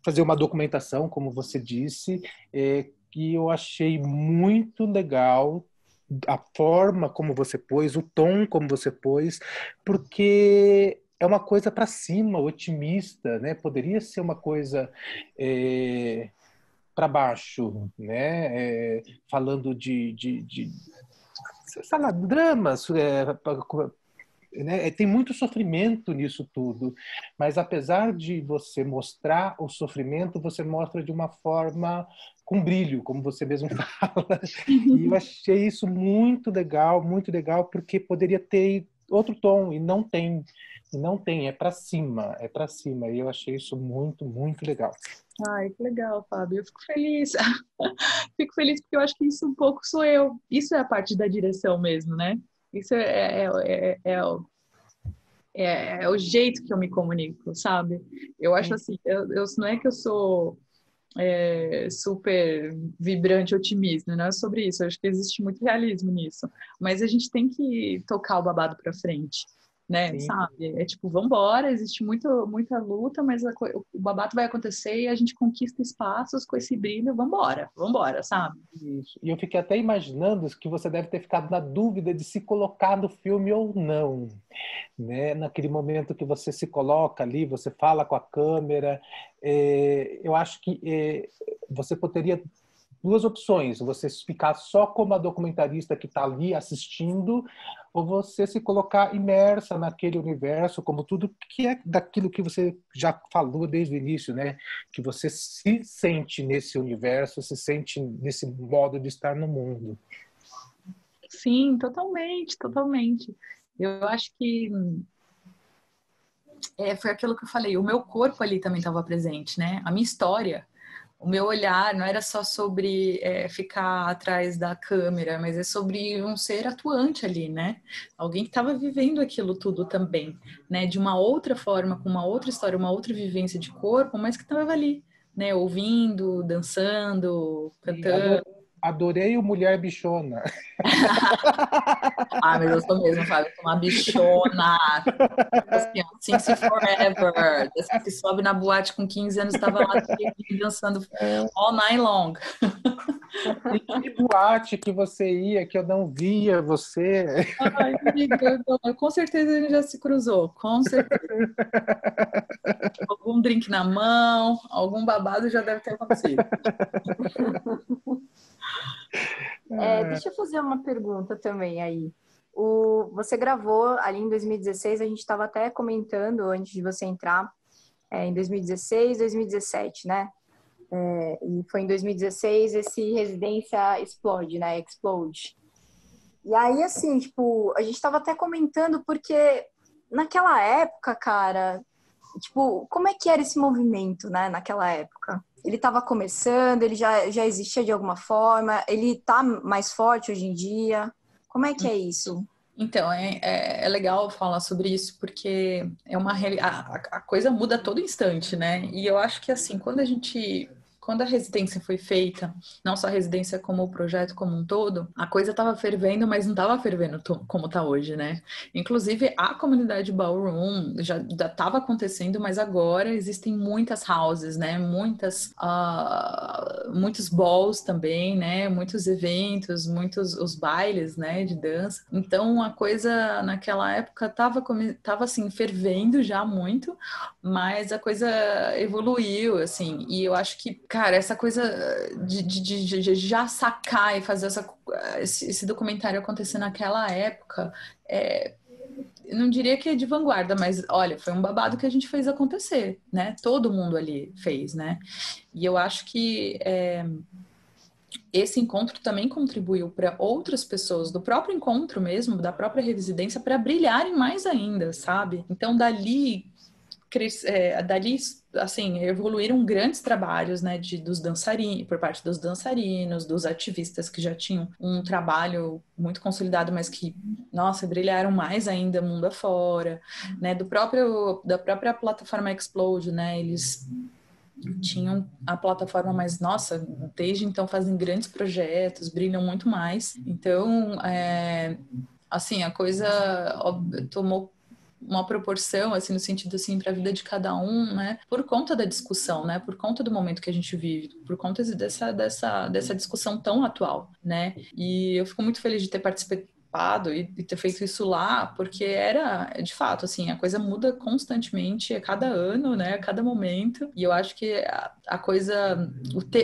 fazer uma documentação, como você disse, que eu achei muito legal a forma como você pôs, o tom como você pôs, porque é uma coisa para cima, otimista, né? Poderia ser uma coisa para baixo, né? Falando sei lá, dramas, né? Tem muito sofrimento nisso tudo, mas apesar de você mostrar o sofrimento, você mostra de uma forma com brilho, como você mesmo fala. E eu achei isso muito legal, porque poderia ter outro tom e não tem. É para cima, E eu achei isso muito legal. Ai, que legal, Fábio. Eu fico feliz. Fico feliz porque eu acho que isso um pouco sou eu. Isso é a parte da direção mesmo, né? Isso é o jeito que eu me comunico, sabe? Eu acho assim, não é que eu sou super vibrante, otimista, não é sobre isso. Eu acho que existe muito realismo nisso. Mas a gente tem que tocar o babado pra frente, né? Sim. Sabe? É tipo, vambora, existe muita luta, mas o babado vai acontecer e a gente conquista espaços com esse brilho, vambora, sabe? Isso. E eu fiquei até imaginando que você deve ter ficado na dúvida de se colocar no filme ou não, né? Naquele momento que você se coloca ali, você fala com a câmera, eu acho que você poderia 2 opções: você ficar só como a documentarista que está ali assistindo, ou você se colocar imersa naquele universo, como tudo que é daquilo que você já falou desde o início, né? Que você se sente nesse universo, se sente nesse modo de estar no mundo. Sim, totalmente. Eu acho que foi aquilo que eu falei, o meu corpo ali também estava presente, né? A minha história, o meu olhar não era só sobre ficar atrás da câmera, mas é sobre um ser atuante ali, né? Alguém que estava vivendo aquilo tudo também, né? De uma outra forma, com uma outra história, uma outra vivência de corpo, mas que estava ali, né? Ouvindo, dançando, cantando. Adorei o Mulher Bichona. Ah, mas eu sou mesmo, sabe? Eu sou uma bichona. Assim, ó, Since Forever. Dessa que sobe na boate com 15 anos, estava lá dançando all night long. E que boate que você ia, que eu não via você? Ai, amiga, com certeza a gente já se cruzou, com certeza. Algum drink na mão, algum babado já deve ter acontecido. Deixa eu fazer uma pergunta também aí. Você gravou ali em 2016, a gente estava até comentando antes de você entrar, em 2016, 2017, né? E foi em 2016 esse Residência Explode, né? Explode. E aí, assim, tipo, a gente estava até comentando porque naquela época, cara, tipo, como é que era esse movimento, né? Naquela época? Ele estava começando, ele já existia de alguma forma, ele tá mais forte hoje em dia. Como é que é isso? Então, é legal falar sobre isso, porque a coisa muda a todo instante, né? E eu acho que, assim, quando a residência foi feita, não só a residência como o projeto como um todo, a coisa estava fervendo, mas não estava fervendo como está hoje, né? Inclusive, a comunidade ballroom já estava acontecendo, mas agora existem muitas houses, né? Muitos balls também, né? Muitos eventos, muitos os bailes, né? De dança. Então, a coisa naquela época estava assim, fervendo já muito, mas a coisa evoluiu, assim, e eu acho que, cara, essa coisa de já sacar e fazer esse documentário acontecer naquela época, eu não diria que é de vanguarda, mas olha, foi um babado que a gente fez acontecer, né? Todo mundo ali fez, né? E eu acho que esse encontro também contribuiu para outras pessoas do próprio encontro mesmo, da própria residência, para brilharem mais ainda, sabe? Então, dali assim, evoluíram grandes trabalhos, né, dos dançarinos, por parte dos dançarinos, dos ativistas que já tinham um trabalho muito consolidado, mas que, nossa, brilharam mais ainda mundo afora, né, da própria plataforma Explode, né, eles tinham a plataforma, mas, nossa, desde então fazem grandes projetos, brilham muito mais. Então, assim, a coisa tomou uma proporção, assim, no sentido, assim, para a vida de cada um, né, por conta da discussão, né, por conta do momento que a gente vive, por conta dessa discussão tão atual, né, e eu fico muito feliz de ter participado e ter feito isso lá, porque de fato, assim, a coisa muda constantemente a cada ano, né, a cada momento, e eu acho que a coisa,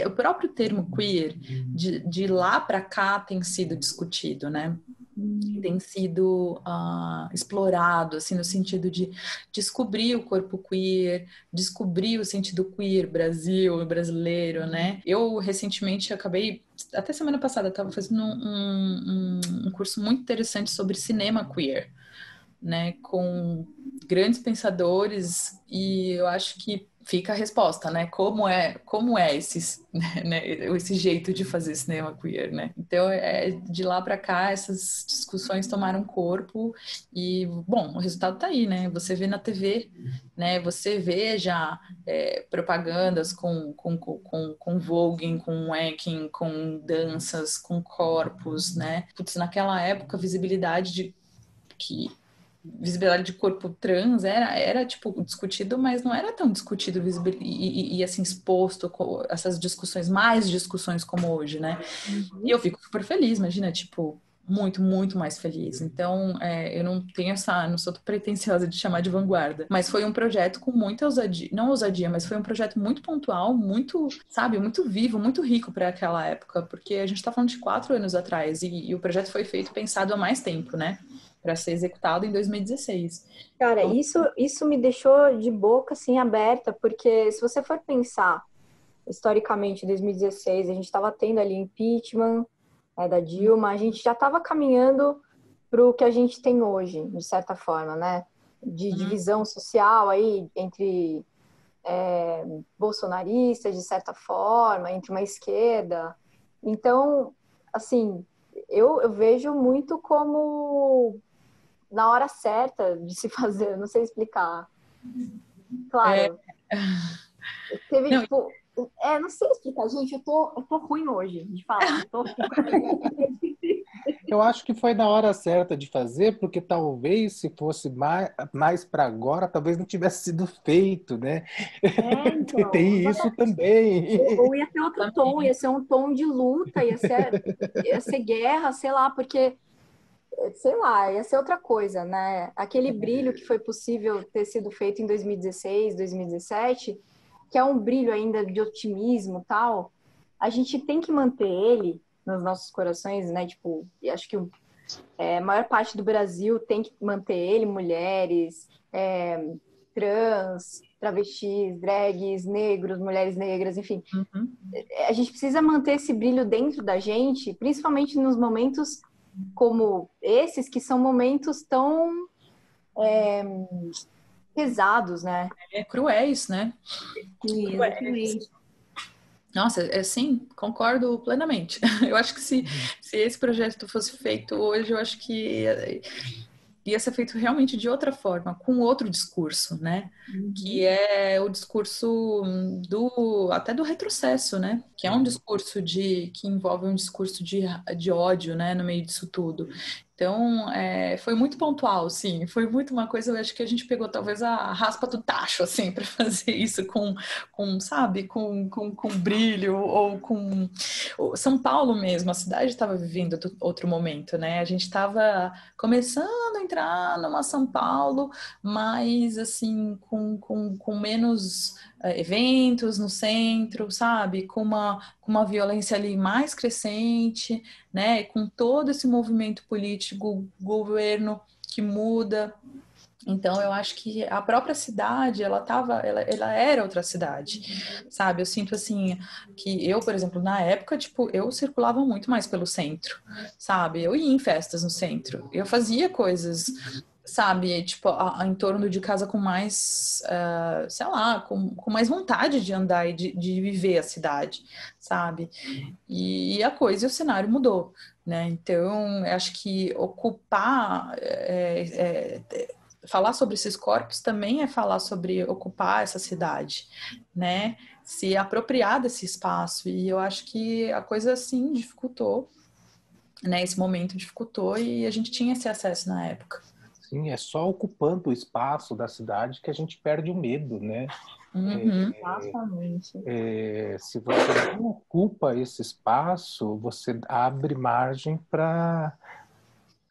o próprio termo queer, de lá para cá tem sido discutido, né, tem sido explorado, assim, no sentido de descobrir o corpo queer, descobrir o sentido queer brasileiro, né? Eu, recentemente, até semana passada, estava fazendo um curso muito interessante sobre cinema queer, né? Com grandes pensadores, e eu acho que fica a resposta, né? Como é esse jeito de fazer cinema queer, né? Então, de lá para cá, essas discussões tomaram corpo e, bom, o resultado tá aí, né? Você vê na TV, né? Você vê já propagandas com voguing, com wanking, com danças, com corpos, né? Putz, naquela época, visibilidade de corpo trans era tipo discutido, mas não era tão discutido e assim exposto essas discussões, mais discussões como hoje, né? E eu fico super feliz, imagina, tipo, muito, muito mais feliz. Então, eu não sou pretensiosa de chamar de vanguarda, mas foi um projeto com muita ousadia, não ousadia, mas foi um projeto muito pontual, muito, sabe, muito vivo, muito rico para aquela época, porque a gente tá falando de 4 anos atrás e o projeto foi feito pensado há mais tempo, né? Para ser executado em 2016. Cara, isso me deixou de boca assim aberta, porque se você for pensar historicamente, em 2016, a gente estava tendo ali impeachment da Dilma, a gente já estava caminhando para o que a gente tem hoje, de certa forma, né? De divisão social aí entre bolsonaristas, de certa forma, entre uma esquerda. Então, assim, eu vejo muito como na hora certa de se fazer, não sei explicar. Claro, teve, Não, tipo... não sei explicar, gente, eu tô ruim hoje de falar. Eu acho que foi na hora certa de fazer, porque talvez se fosse mais para agora, talvez não tivesse sido feito, né? Então, Tem isso também. ou ia ter outro tom, ia ser um tom de luta, ia ser guerra, sei lá, porque, sei lá, ia ser outra coisa, né? Aquele brilho que foi possível ter sido feito em 2016, 2017, que é um brilho ainda de otimismo e tal, a gente tem que manter ele nos nossos corações, né? Tipo, e acho que a maior parte do Brasil tem que manter ele, mulheres, trans, travestis, drags, negros, mulheres negras, enfim. uhum. A gente precisa manter esse brilho dentro da gente, principalmente nos momentos como esses, que são momentos tão pesados, né? Cruéis, né? Sim, Cruéis. exatamente. Nossa, sim, concordo plenamente. Eu acho que se esse projeto fosse feito hoje, eu acho que ia ser feito realmente de outra forma, com outro discurso, né? Que é o discurso até do retrocesso, né? Que é um discurso que envolve um discurso de ódio, né? No meio disso tudo. Então, foi muito pontual, sim. Foi muito uma coisa, eu acho que a gente pegou talvez a raspa do tacho, assim, para fazer isso sabe, com brilho, ou com... São Paulo mesmo, a cidade estava vivendo outro momento, né? A gente estava começando a entrar numa São Paulo, mas, assim, com menos eventos no centro, sabe? Com uma violência ali mais crescente, né? Com todo esse movimento político, governo que muda. Então, eu acho que a própria cidade, ela era outra cidade, sabe? Eu sinto, assim, que eu, por exemplo, na época, tipo, eu circulava muito mais pelo centro, sabe? Eu ia em festas no centro, eu fazia coisas, sabe? Tipo, em torno de casa com mais, sei lá, com mais vontade de andar e de viver a cidade, sabe? E a coisa e o cenário mudou, né? Então, eu acho que ocupar... falar sobre esses corpos também é falar sobre ocupar essa cidade, né? Se apropriar desse espaço. E eu acho que a coisa, assim, dificultou, né? Esse momento dificultou e a gente tinha esse acesso na época. Sim, é só ocupando o espaço da cidade que a gente perde o medo, né? Uhum. Exatamente. Se você não ocupa esse espaço, você abre margem para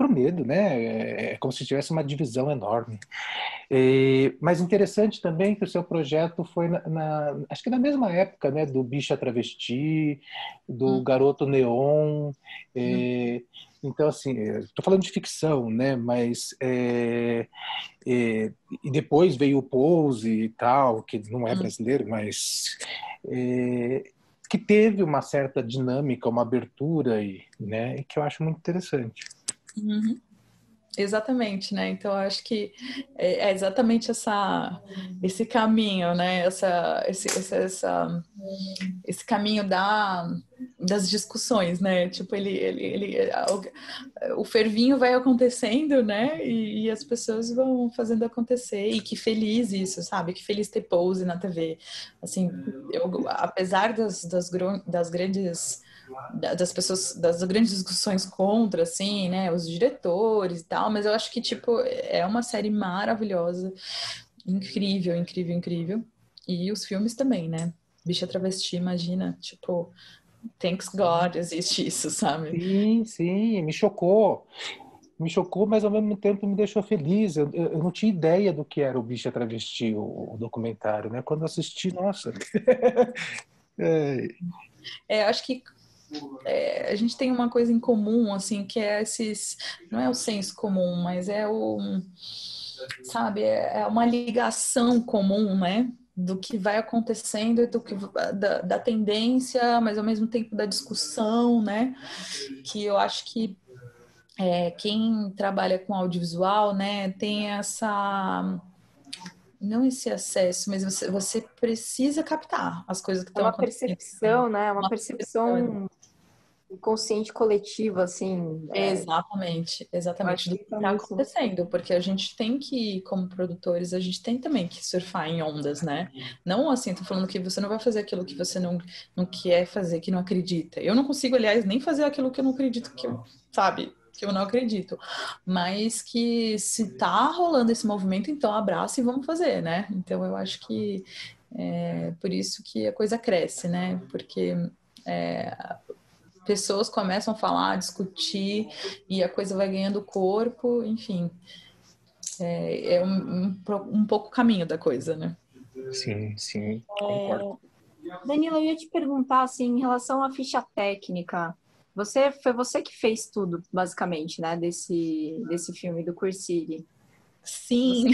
o medo, né? É como se tivesse uma divisão enorme. Mas interessante também que o seu projeto foi acho que na mesma época, né, do Bicha Travesti, do Garoto Neon. Então, assim, estou falando de ficção, né? Mas e depois veio o Pose e tal, que não é brasileiro, mas que teve uma certa dinâmica, uma abertura, né? Que eu acho muito interessante. Uhum. Exatamente, né? Então, eu acho que é exatamente esse caminho, né? Esse caminho das discussões, né? Tipo, o fervinho vai acontecendo, né? E as pessoas vão fazendo acontecer. E que feliz isso, sabe? Que feliz ter Pose na TV. Assim, apesar das grandes... das pessoas, das grandes discussões contra, assim, né, os diretores e tal, mas eu acho que, tipo, é uma série maravilhosa, incrível, incrível, incrível, e os filmes também, né, Bicha Travesti, imagina, tipo, thanks God existe isso, sabe? Sim, sim, me chocou. Me chocou, mas ao mesmo tempo me deixou feliz. Eu não tinha ideia do que era o Bicha Travesti, o documentário, né? Quando eu assisti, nossa. Acho que a gente tem uma coisa em comum, assim, que é não é o senso comum, mas sabe, é uma ligação comum, né? Do que vai acontecendo, da tendência, mas ao mesmo tempo da discussão, né? Que eu acho que quem trabalha com audiovisual, né, tem não esse acesso, mas você precisa captar as coisas que É estão uma acontecendo. percepção, né? É uma percepção inconsciente coletiva, assim. Eu Exatamente, acho do que que tá está nisso. acontecendo, porque a gente tem que, como produtores, a gente tem também que surfar em ondas, né? Não assim, tô falando que você não vai fazer aquilo que você não quer fazer, que não acredita. Eu não consigo, aliás, nem fazer aquilo que eu não acredito, sabe? Que eu não acredito. Mas que se tá rolando esse movimento, então abraça e vamos fazer, né? Então eu acho que é por isso que a coisa cresce, né? Porque pessoas começam a falar, a discutir, e a coisa vai ganhando corpo, enfim. É um pouco o caminho da coisa, né? Sim, concordo. Danila, eu ia te perguntar, assim, em relação à ficha técnica. Foi você que fez tudo, basicamente, né, desse filme do Queer City. Você Sim.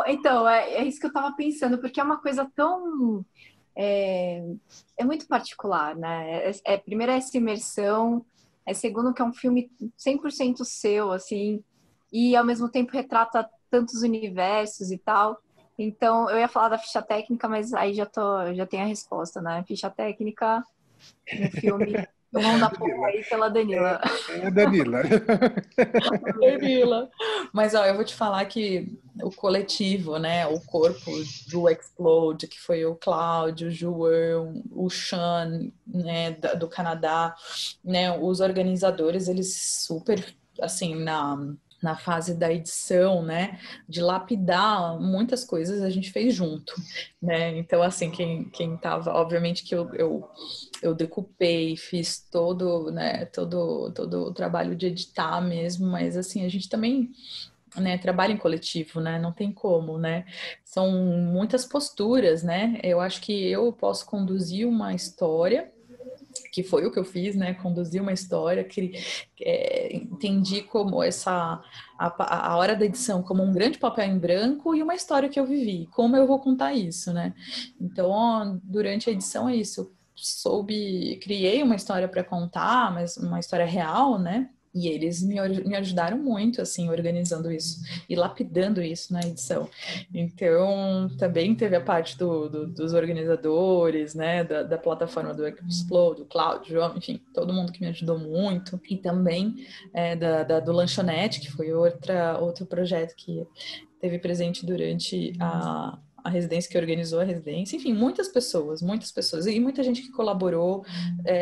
Então, é isso que eu tava pensando, porque é uma coisa tão... É muito particular, né? Primeiro é essa imersão, segundo que é um filme 100% seu, assim, e ao mesmo tempo retrata tantos universos e tal. Então, eu ia falar da ficha técnica, mas aí já tenho a resposta, né? Ficha técnica no filme O Mão da Porra Danila. aí pela Danila. Danila. Danila. Mas ó, eu vou te falar que o coletivo, né, o corpo do Explode, que foi o Cláudio, o João, o Sean, né, do Canadá, né, os organizadores, eles super, assim, na fase da edição, né, de lapidar muitas coisas a gente fez junto, né, então assim, quem tava, obviamente que eu decupei, fiz todo, né, todo o trabalho de editar mesmo, mas assim, a gente também, né, trabalha em coletivo, né, não tem como, né, são muitas posturas, né, eu acho que eu posso conduzir uma história, que foi o que eu fiz, né, conduzir uma história, entendi como a hora da edição como um grande papel em branco e uma história que eu vivi, como eu vou contar isso, né, então, durante a edição é isso, criei uma história para contar, mas uma história real, né? E eles me ajudaram muito, assim, organizando isso e lapidando isso na edição. Então, também teve a parte dos organizadores, né? Da plataforma do Explode, do Cláudio, João, enfim, todo mundo que me ajudou muito. E também do Lanchonete, que foi outro projeto que teve presente durante a residência, que organizou a residência, enfim, muitas pessoas, e muita gente que colaborou,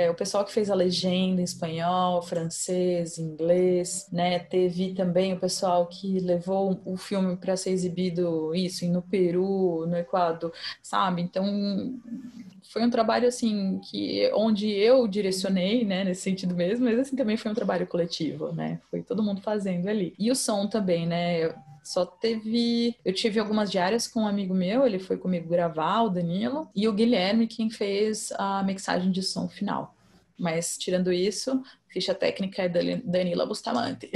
o pessoal que fez a legenda em espanhol, francês, inglês, né, teve também o pessoal que levou o filme para ser exibido, isso, no Peru, no Equador, sabe, então foi um trabalho, assim, onde eu direcionei, né, nesse sentido mesmo, mas, assim, também foi um trabalho coletivo, né, foi todo mundo fazendo ali. E o som também, né, eu tive algumas diárias com um amigo meu, ele foi comigo gravar, o Danilo, e o Guilherme, quem fez a mixagem de som final. Mas, tirando isso, ficha técnica é Danila Bustamante.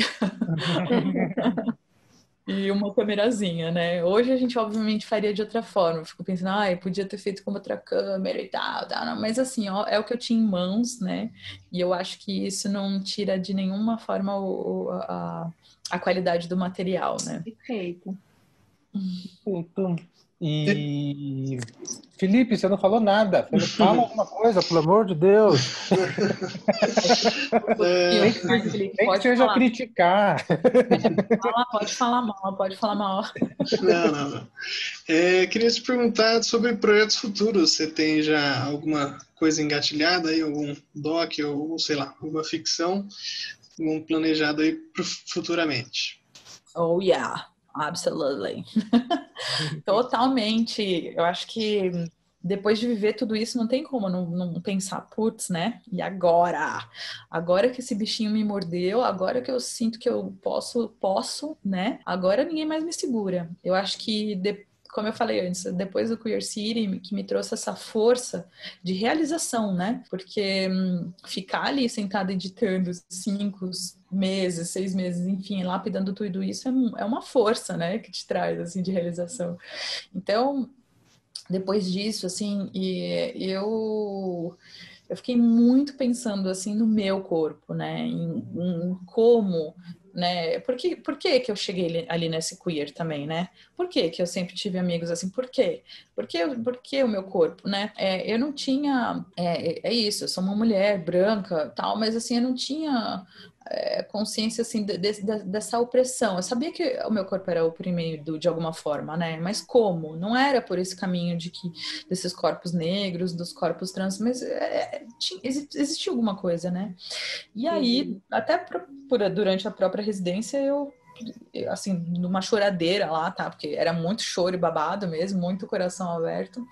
E uma câmerazinha, né? Hoje a gente, obviamente, faria de outra forma. Eu fico pensando, podia ter feito com outra câmera e tal, não. Mas, assim, ó, é o que eu tinha em mãos, né? E eu acho que isso não tira de nenhuma forma a qualidade do material, né? Perfeito. Então, e Felipe, você não falou nada. Fala alguma coisa, pelo amor de Deus. Nem que seja criticar. Pode falar mal. Não. Queria te perguntar sobre projetos futuros. Você tem já alguma coisa engatilhada aí, algum doc ou sei lá, alguma ficção, algum planejado aí futuramente? Oh, yeah, absolutely. Totalmente. Eu acho que depois de viver tudo isso, não tem como não pensar, putz, né? E agora? Agora que esse bichinho me mordeu, agora que eu sinto que eu posso, né? Agora ninguém mais me segura. Eu acho que, como eu falei antes, depois do Queer City, que me trouxe essa força de realização, né? Porque ficar ali sentada editando 5 meses, 6 meses, enfim, lapidando tudo isso é uma força, né? Que te traz, assim, de realização. Então, depois disso, assim, eu fiquei muito pensando, assim, no meu corpo, né, em como né? Por que que eu cheguei ali nesse queer também, né? Por que que eu sempre tive amigos assim? Por quê? Por que o meu corpo, né? Eu não tinha... É isso, eu sou uma mulher branca, tal, mas assim, eu não tinha consciência, assim, dessa opressão. Eu sabia que o meu corpo era oprimido de alguma forma, né? Mas como? Não era por esse caminho desses corpos negros, dos corpos trans, mas existia alguma coisa, né? E aí, até durante a própria residência, eu assim, numa choradeira lá, tá? Porque era muito choro e babado mesmo, muito coração aberto.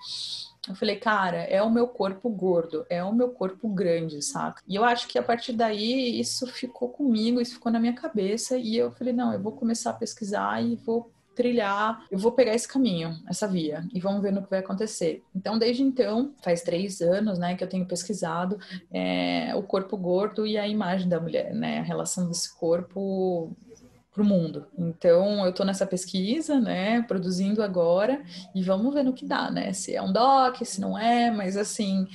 Eu falei, cara, é o meu corpo gordo, é o meu corpo grande, saca? E eu acho que a partir daí isso ficou comigo, isso ficou na minha cabeça. E eu falei, não, eu vou começar a pesquisar e vou trilhar, eu vou pegar esse caminho, essa via, e vamos ver no que vai acontecer. Então, desde então, faz 3 anos, né, que eu tenho pesquisado o corpo gordo e a imagem da mulher, né, a relação desse corpo para o mundo. Então, eu estou nessa pesquisa, né, produzindo agora, e vamos ver no que dá, né, se é um doc, se não é, mas assim,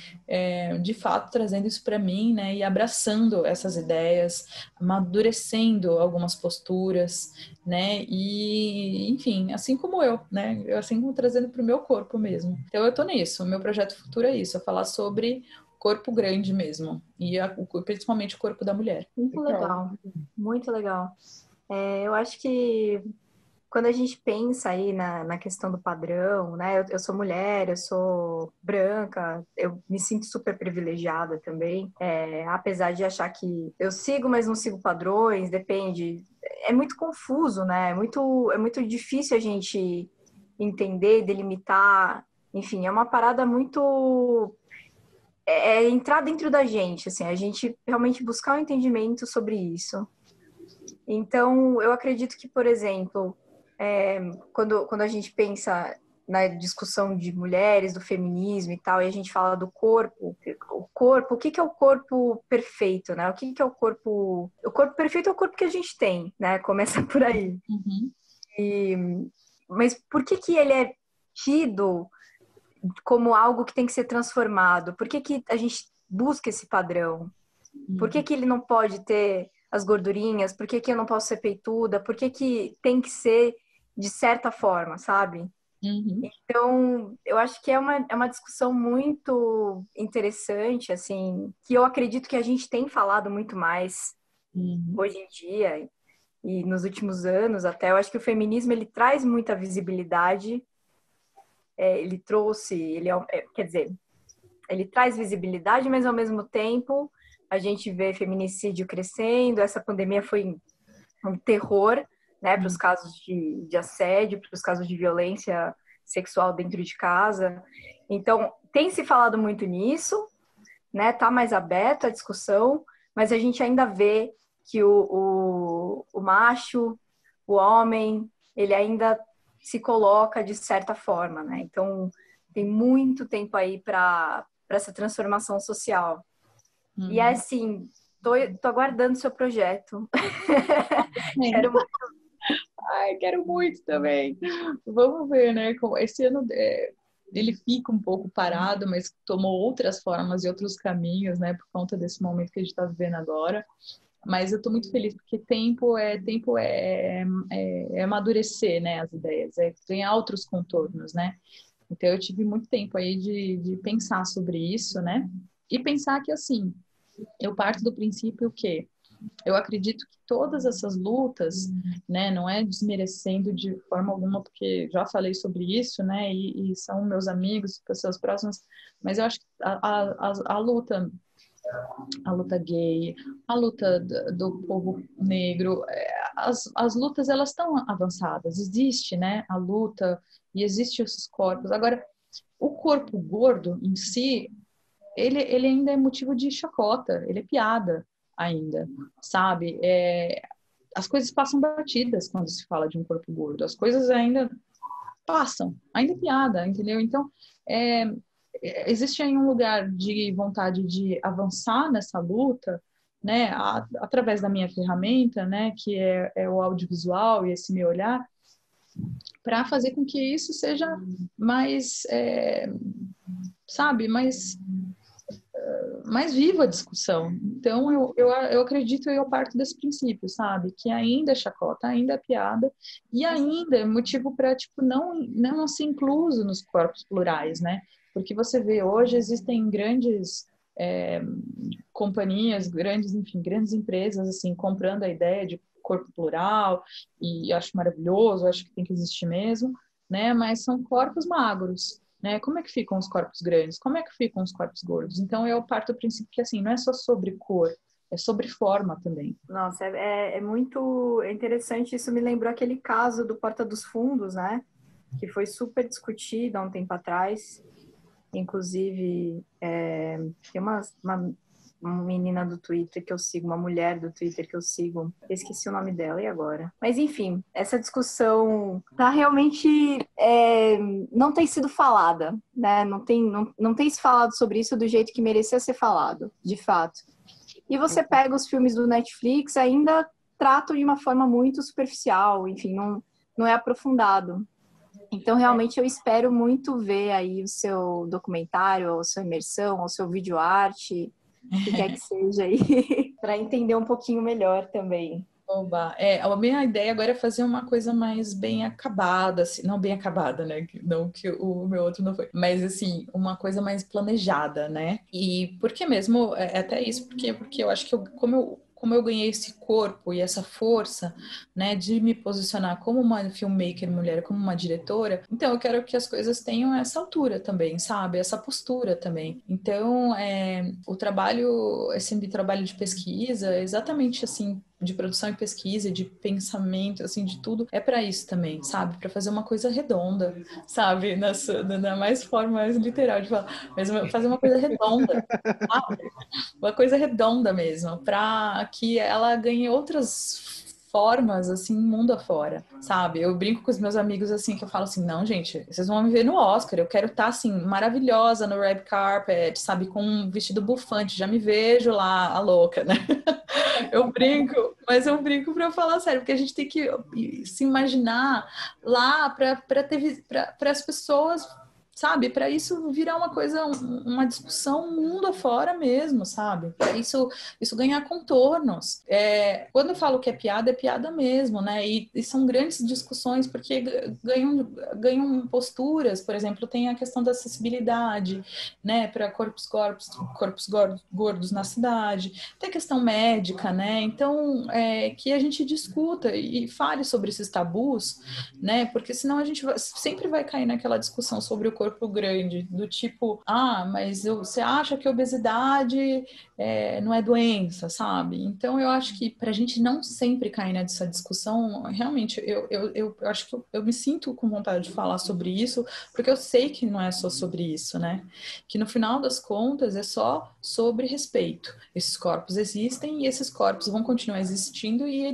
de fato, trazendo isso para mim, né, e abraçando essas ideias, amadurecendo algumas posturas, né, e, enfim, assim como eu, né, assim como trazendo para o meu corpo mesmo. Então, eu estou nisso, o meu projeto futuro é isso, é falar sobre corpo grande mesmo, e principalmente o corpo da mulher. Muito legal, muito legal. Eu acho que quando a gente pensa aí na questão do padrão, né? Eu sou mulher, eu sou branca, eu me sinto super privilegiada também, apesar de achar que eu sigo, mas não sigo padrões, depende. É muito confuso, né? É muito difícil a gente entender, delimitar. Enfim, é uma parada muito entrar dentro da gente, assim, a gente realmente buscar um entendimento sobre isso. Então, eu acredito que, por exemplo, quando a gente pensa na discussão de mulheres, do feminismo e tal, e a gente fala do corpo, o que é o corpo perfeito, né? O que é o corpo... O corpo perfeito é o corpo que a gente tem, né? Começa por aí. Mas por que ele é tido como algo que tem que ser transformado? Por que a gente busca esse padrão? Por que ele não pode ter as gordurinhas? Por que eu não posso ser peituda? Por que tem que ser de certa forma, sabe? Então, eu acho que é uma discussão muito interessante, assim, que eu acredito que a gente tem falado muito mais hoje em dia e nos últimos anos até. Eu acho que o feminismo, ele traz muita visibilidade, ele trouxe, quer dizer, ele traz visibilidade, mas ao mesmo tempo a gente vê feminicídio crescendo. Essa pandemia foi um terror, né, para os casos de assédio, para os casos de violência sexual dentro de casa. Então, tem se falado muito nisso, né, tá mais aberto a discussão, mas a gente ainda vê que o macho, o homem, ele ainda se coloca de certa forma, né? Então, tem muito tempo aí para essa transformação social. E assim, tô aguardando o seu projeto. Quero muito. Ai, quero muito também. Vamos ver, né? Esse ano ele fica um pouco parado, mas tomou outras formas e outros caminhos, né? Por conta desse momento que a gente está vivendo agora. Mas eu estou muito feliz porque tempo é amadurecer, né? As ideias, ganhar outros contornos, né? Então eu tive muito tempo aí de pensar sobre isso, né? E pensar que assim, eu parto do princípio que eu acredito que todas essas lutas, né, não é desmerecendo de forma alguma, porque já falei sobre isso, né, e são meus amigos, pessoas próximas, mas eu acho que a luta gay, a luta do povo negro, as lutas, elas estão avançadas, existe, né, a luta, e existe esses corpos. Agora, o corpo gordo em si, ele ainda é motivo de chacota, ele é piada ainda, sabe? As coisas passam batidas quando se fala de um corpo gordo, as coisas ainda passam, ainda é piada, entendeu? Então, existe aí um lugar de vontade de avançar nessa luta, né, através da minha ferramenta, né, que é o audiovisual e esse meu olhar, para fazer com que isso seja mais, sabe, mais mais viva a discussão. Então, eu acredito e eu parto desse princípio, sabe? Que ainda é chacota, ainda é piada e ainda é motivo para, tipo, não ser incluso nos corpos plurais, né? Porque você vê, hoje existem grandes companhias, enfim, grandes empresas, assim, comprando a ideia de corpo plural, e eu acho maravilhoso, eu acho que tem que existir mesmo, né? Mas são corpos magros, né? Como é que ficam os corpos grandes? Como é que ficam os corpos gordos? Então, eu parto do princípio que, assim, não é só sobre cor, é sobre forma também. Nossa, é muito interessante. Isso me lembrou aquele caso do Porta dos Fundos, né? Que foi super discutido há um tempo atrás. Inclusive, tem uma menina do Twitter que eu sigo, uma mulher do Twitter que eu sigo, eu esqueci o nome dela, e agora? Mas enfim, essa discussão tá realmente não tem sido falada, né? Não tem se falado sobre isso do jeito que merecia ser falado, de fato. E você pega os filmes do Netflix, ainda tratam de uma forma muito superficial, enfim, não é aprofundado. Então, realmente, eu espero muito ver aí o seu documentário, a sua imersão, o seu videoarte, o que quer que seja aí, para entender um pouquinho melhor também. Oba. A minha ideia agora é fazer uma coisa mais bem acabada, assim, não bem acabada, né? Não que o meu outro não foi, mas assim, uma coisa mais planejada, né? E por que mesmo? É até isso, porque eu acho que como eu ganhei esse corpo e essa força, né, de me posicionar como uma filmmaker mulher, como uma diretora, então eu quero que as coisas tenham essa altura também, sabe? Essa postura também. Então, esse trabalho de pesquisa, exatamente assim, de produção e pesquisa, de pensamento, assim, de tudo, é para isso também, sabe? Para fazer uma coisa redonda, sabe? Na mais forma mais literal de falar, mas fazer uma coisa redonda, sabe? Uma coisa redonda mesmo, para que ela ganhe outras formas, assim, mundo afora, sabe? Eu brinco com os meus amigos, assim, que eu falo assim, não, gente, vocês vão me ver no Oscar, eu quero estar, assim, maravilhosa no red carpet, sabe? Com um vestido bufante, já me vejo lá, a louca, né? Eu brinco, mas eu brinco para falar sério, porque a gente tem que se imaginar lá para as pessoas, sabe? Para isso virar uma coisa, uma discussão mundo afora mesmo, sabe? Para isso ganhar contornos. Quando eu falo que é piada mesmo, né? E são grandes discussões porque ganham posturas, por exemplo, tem a questão da acessibilidade, né? Para corpos gordos na cidade, tem a questão médica, né? Então, que a gente discuta e fale sobre esses tabus, né? Porque senão a gente sempre vai cair naquela discussão sobre o corpo grande, do tipo, mas você acha que a obesidade não é doença, sabe? Então, eu acho que pra gente não sempre cair nessa discussão, realmente, eu acho que eu me sinto com vontade de falar sobre isso, porque eu sei que não é só sobre isso, né? Que no final das contas é só sobre respeito. Esses corpos existem e esses corpos vão continuar existindo e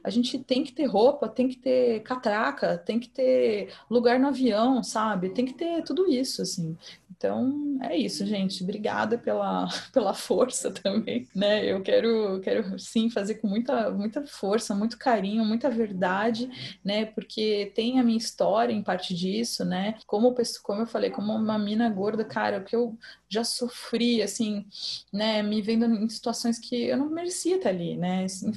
a gente tem que ter roupa, tem que ter catraca, tem que ter lugar no avião, sabe? Tem que ter tudo isso, assim. Então, é isso, gente. Obrigada pela força também, né? Eu quero sim, fazer com muita força, muito carinho, muita verdade, né? Porque tem a minha história em parte disso, né? Como eu falei, como uma mina gorda, cara, que eu já sofri, assim, né? Me vendo em situações que eu não merecia estar ali, né? Assim,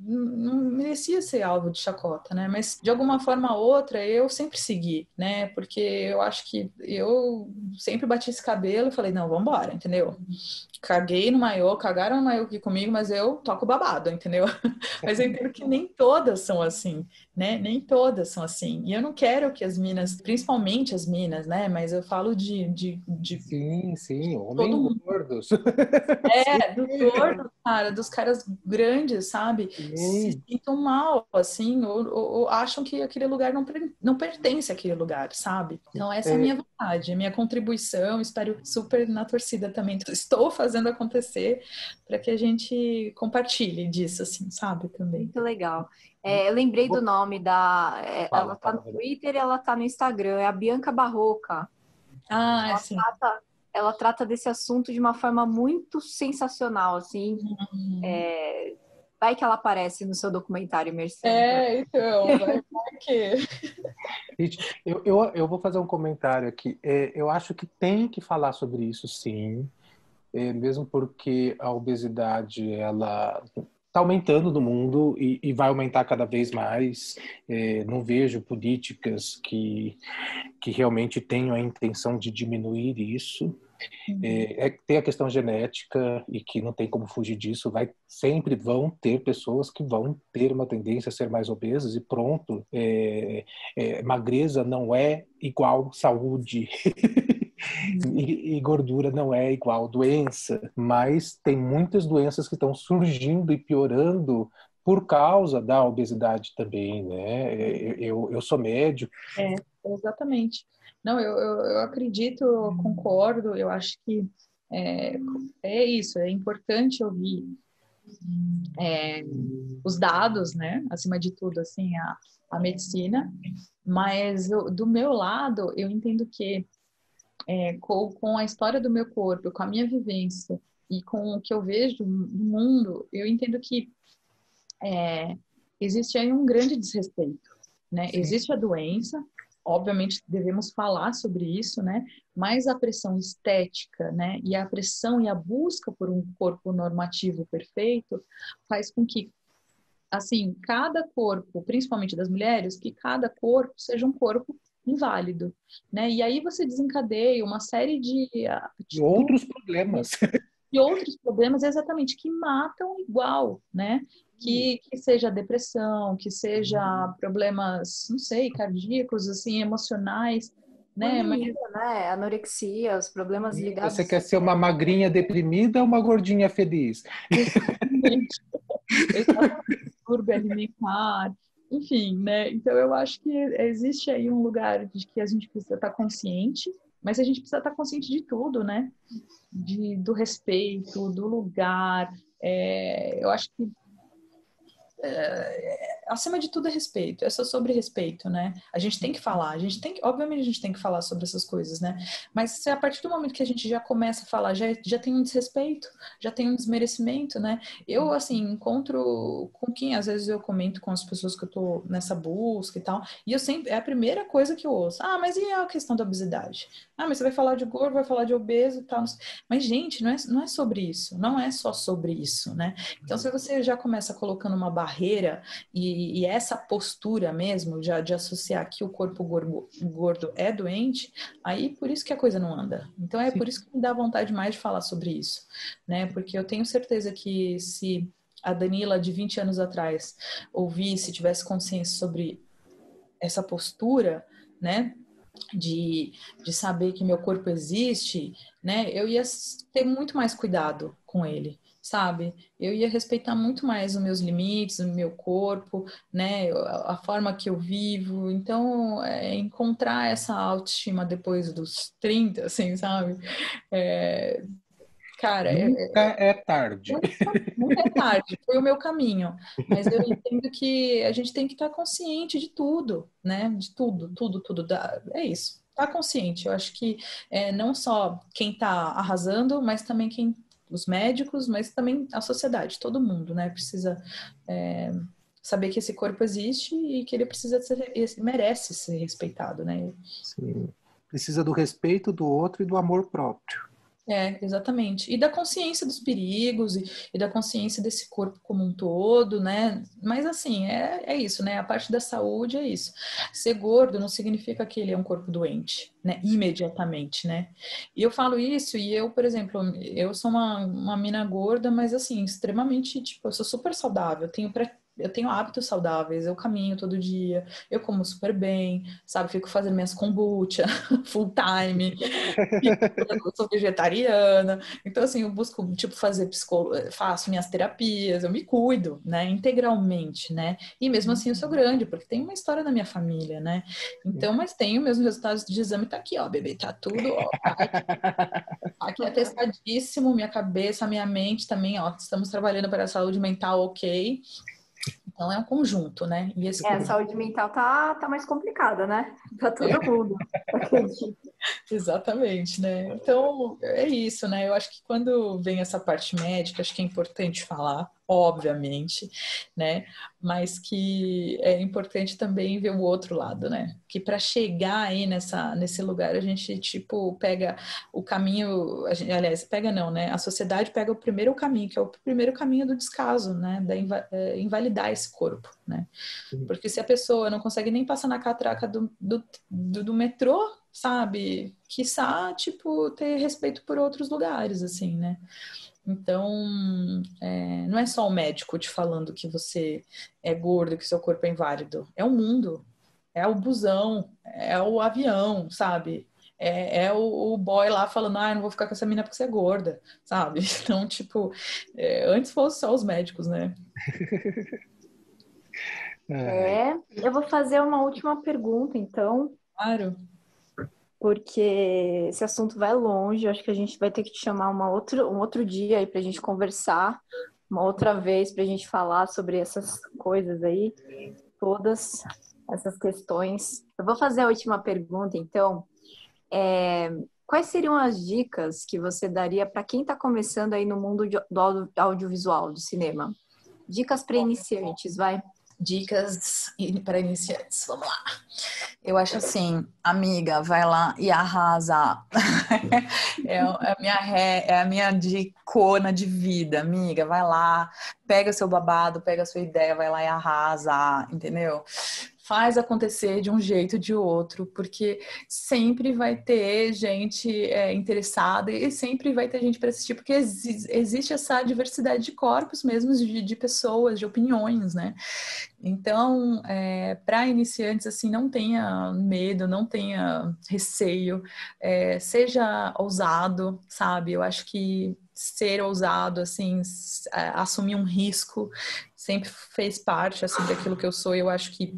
não merecia ser alvo de chacota, né? Mas de alguma forma ou outra eu sempre segui, né? Porque eu acho que eu sempre bati esse cabelo e falei, não, vambora, entendeu? Caguei no maiô, cagaram no maiô aqui comigo, mas eu toco babado, entendeu? Mas eu entendo que nem todas são assim, né? Nem todas são assim. E eu não quero que as minas, principalmente as minas, né? Mas eu falo de Sim, todo homens mundo. gordos. Do gordo, cara, dos caras grandes, sabe? Se Sim. sintam mal, assim, ou acham que aquele lugar não pertence àquele lugar, sabe? Então, essa é a minha vontade, a minha contribuição. Espero super na torcida também. Estou fazendo acontecer para que a gente compartilhe disso, assim, sabe? Também. Muito legal. Eu lembrei do nome ela tá no Twitter e ela tá no Instagram, é a Bianca Barroca. Sim. Ela trata desse assunto de uma forma muito sensacional, assim. Vai que ela aparece no seu documentário Imersão. Então, vai que... Gente, eu vou fazer um comentário aqui. Eu acho que tem que falar sobre isso, sim. mesmo porque a obesidade, ela está aumentando no mundo e vai aumentar cada vez mais. Não vejo políticas que realmente tenham a intenção de diminuir isso. Tem a questão genética e que não tem como fugir disso. Sempre vão ter pessoas que vão ter uma tendência a ser mais obesas e pronto. Magreza não é igual saúde. E gordura não é igual doença, mas tem muitas doenças que estão surgindo e piorando por causa da obesidade também, né? Eu sou médico. Exatamente. Não, eu acredito, eu concordo, eu acho que é isso, é importante ouvir os dados, né? Acima de tudo, assim, a medicina, mas do meu lado, eu entendo que com a história do meu corpo, com a minha vivência e com o que eu vejo no mundo, eu entendo que existe aí um grande desrespeito, né? Sim. Existe a doença, obviamente devemos falar sobre isso, né? Mas a pressão estética, né? E a pressão e a busca por um corpo normativo perfeito faz com que, assim, cada corpo, principalmente das mulheres, que cada corpo seja um corpo inválido, né? E aí você desencadeia uma série de outros problemas. E outros problemas, exatamente, que matam igual, né? Que seja depressão, que seja problemas, não sei, cardíacos, assim, emocionais, né? Bulimia, né? Anorexia, os problemas ligados... Você quer ser uma magrinha deprimida ou uma gordinha feliz? Exatamente. Distúrbio alimentar, enfim, né? Então eu acho que existe aí um lugar de que a gente precisa estar consciente, mas a gente precisa estar consciente de tudo, né? Do respeito, do lugar. Eu acho que acima de tudo é respeito, é só sobre respeito, né? A gente tem que falar, obviamente a gente tem que falar sobre essas coisas, né? Mas se a partir do momento que a gente já começa a falar, já tem um desrespeito, já tem um desmerecimento, né? Eu, assim, encontro com quem às vezes eu comento com as pessoas que eu tô nessa busca e tal, e eu sempre, é a primeira coisa que eu ouço, mas e a questão da obesidade? Mas você vai falar de gordo, vai falar de obeso e tal, mas gente, não é sobre isso, não é só sobre isso, né? Então se você já começa colocando uma barreira e essa postura mesmo de associar que o corpo gordo é doente, aí por isso que a coisa não anda. Então por isso que me dá vontade mais de falar sobre isso, né? Porque eu tenho certeza que se a Danila de 20 anos atrás ouvisse, tivesse consciência sobre essa postura, né? De saber que meu corpo existe, né? Eu ia ter muito mais cuidado com ele, sabe? Eu ia respeitar muito mais os meus limites, o meu corpo, né? A forma que eu vivo. Então, encontrar essa autoestima depois dos 30, assim, sabe? Cara, Nunca é tarde. Nunca é tarde, foi o meu caminho. Mas eu entendo que a gente tem que estar consciente de tudo, né? De tudo. É isso. Tá consciente. Eu acho que não só quem está arrasando, mas também os médicos, mas também a sociedade, todo mundo, né? Precisa saber que esse corpo existe e que ele merece ser respeitado, né? Sim. Precisa do respeito do outro e do amor próprio. Exatamente. E da consciência dos perigos e da consciência desse corpo como um todo, né? Mas assim, é isso, né? A parte da saúde é isso. Ser gordo não significa que ele é um corpo doente, né? Imediatamente, né? E eu falo isso e eu, por exemplo, eu sou uma mina gorda, mas assim, extremamente, tipo, eu sou super saudável, eu tenho hábitos saudáveis, eu caminho todo dia, eu como super bem, sabe? Fico fazendo minhas kombucha full time, eu sou vegetariana, então assim, eu busco, tipo, faço minhas terapias, eu me cuido, né? Integralmente, né? E mesmo assim eu sou grande, porque tem uma história na minha família, né? Então, mas tenho meus resultados de exame, tá aqui, ó, bebê, tá tudo, ó, aqui é testadíssimo, minha cabeça, minha mente também, ó, estamos trabalhando para a saúde mental, ok. Então é um conjunto, né? E a saúde mental tá mais complicada, né? Pra todo mundo, acredito. Exatamente, né? Então é isso, né? Eu acho que quando vem essa parte médica, acho que é importante falar, obviamente, né? Mas que é importante também ver o outro lado, né? Que para chegar aí nesse lugar, a gente, tipo, pega o caminho, aliás, pega não, né? A sociedade pega o primeiro caminho, que é o primeiro caminho do descaso, né? Invalidar esse corpo, né? Porque se a pessoa não consegue nem passar na catraca do metrô, sabe? Quiçá, tipo, ter respeito por outros lugares, assim, né? Então, não é só o médico te falando que você é gordo, que seu corpo é inválido. É o mundo, é o busão, é o avião, sabe? É o boy lá falando, eu não vou ficar com essa mina porque você é gorda, sabe? Então, tipo, antes fosse só os médicos, né? Eu vou fazer uma última pergunta, então, Claro. porque esse assunto vai longe. Eu acho que a gente vai ter que te chamar um outro dia aí para a gente conversar, uma outra vez para a gente falar sobre essas coisas aí, todas essas questões. Eu vou fazer a última pergunta, então. Quais seriam as dicas que você daria para quem está começando aí no mundo do audiovisual, do cinema? Dicas para iniciantes, vai. Dicas para iniciantes, vamos lá. Eu acho assim, amiga, vai lá e arrasa. É a minha dicona de vida, amiga, vai lá, pega seu babado, pega a sua ideia, vai lá e arrasa, entendeu? Faz acontecer de um jeito ou de outro, porque sempre vai ter gente interessada e sempre vai ter gente para assistir, porque existe essa diversidade de corpos mesmo, de pessoas, de opiniões, né? Então, para iniciantes, assim, não tenha medo, não tenha receio, seja ousado, sabe? Eu acho que ser ousado, assim, assumir um risco, sempre fez parte, assim, daquilo que eu sou. Eu acho que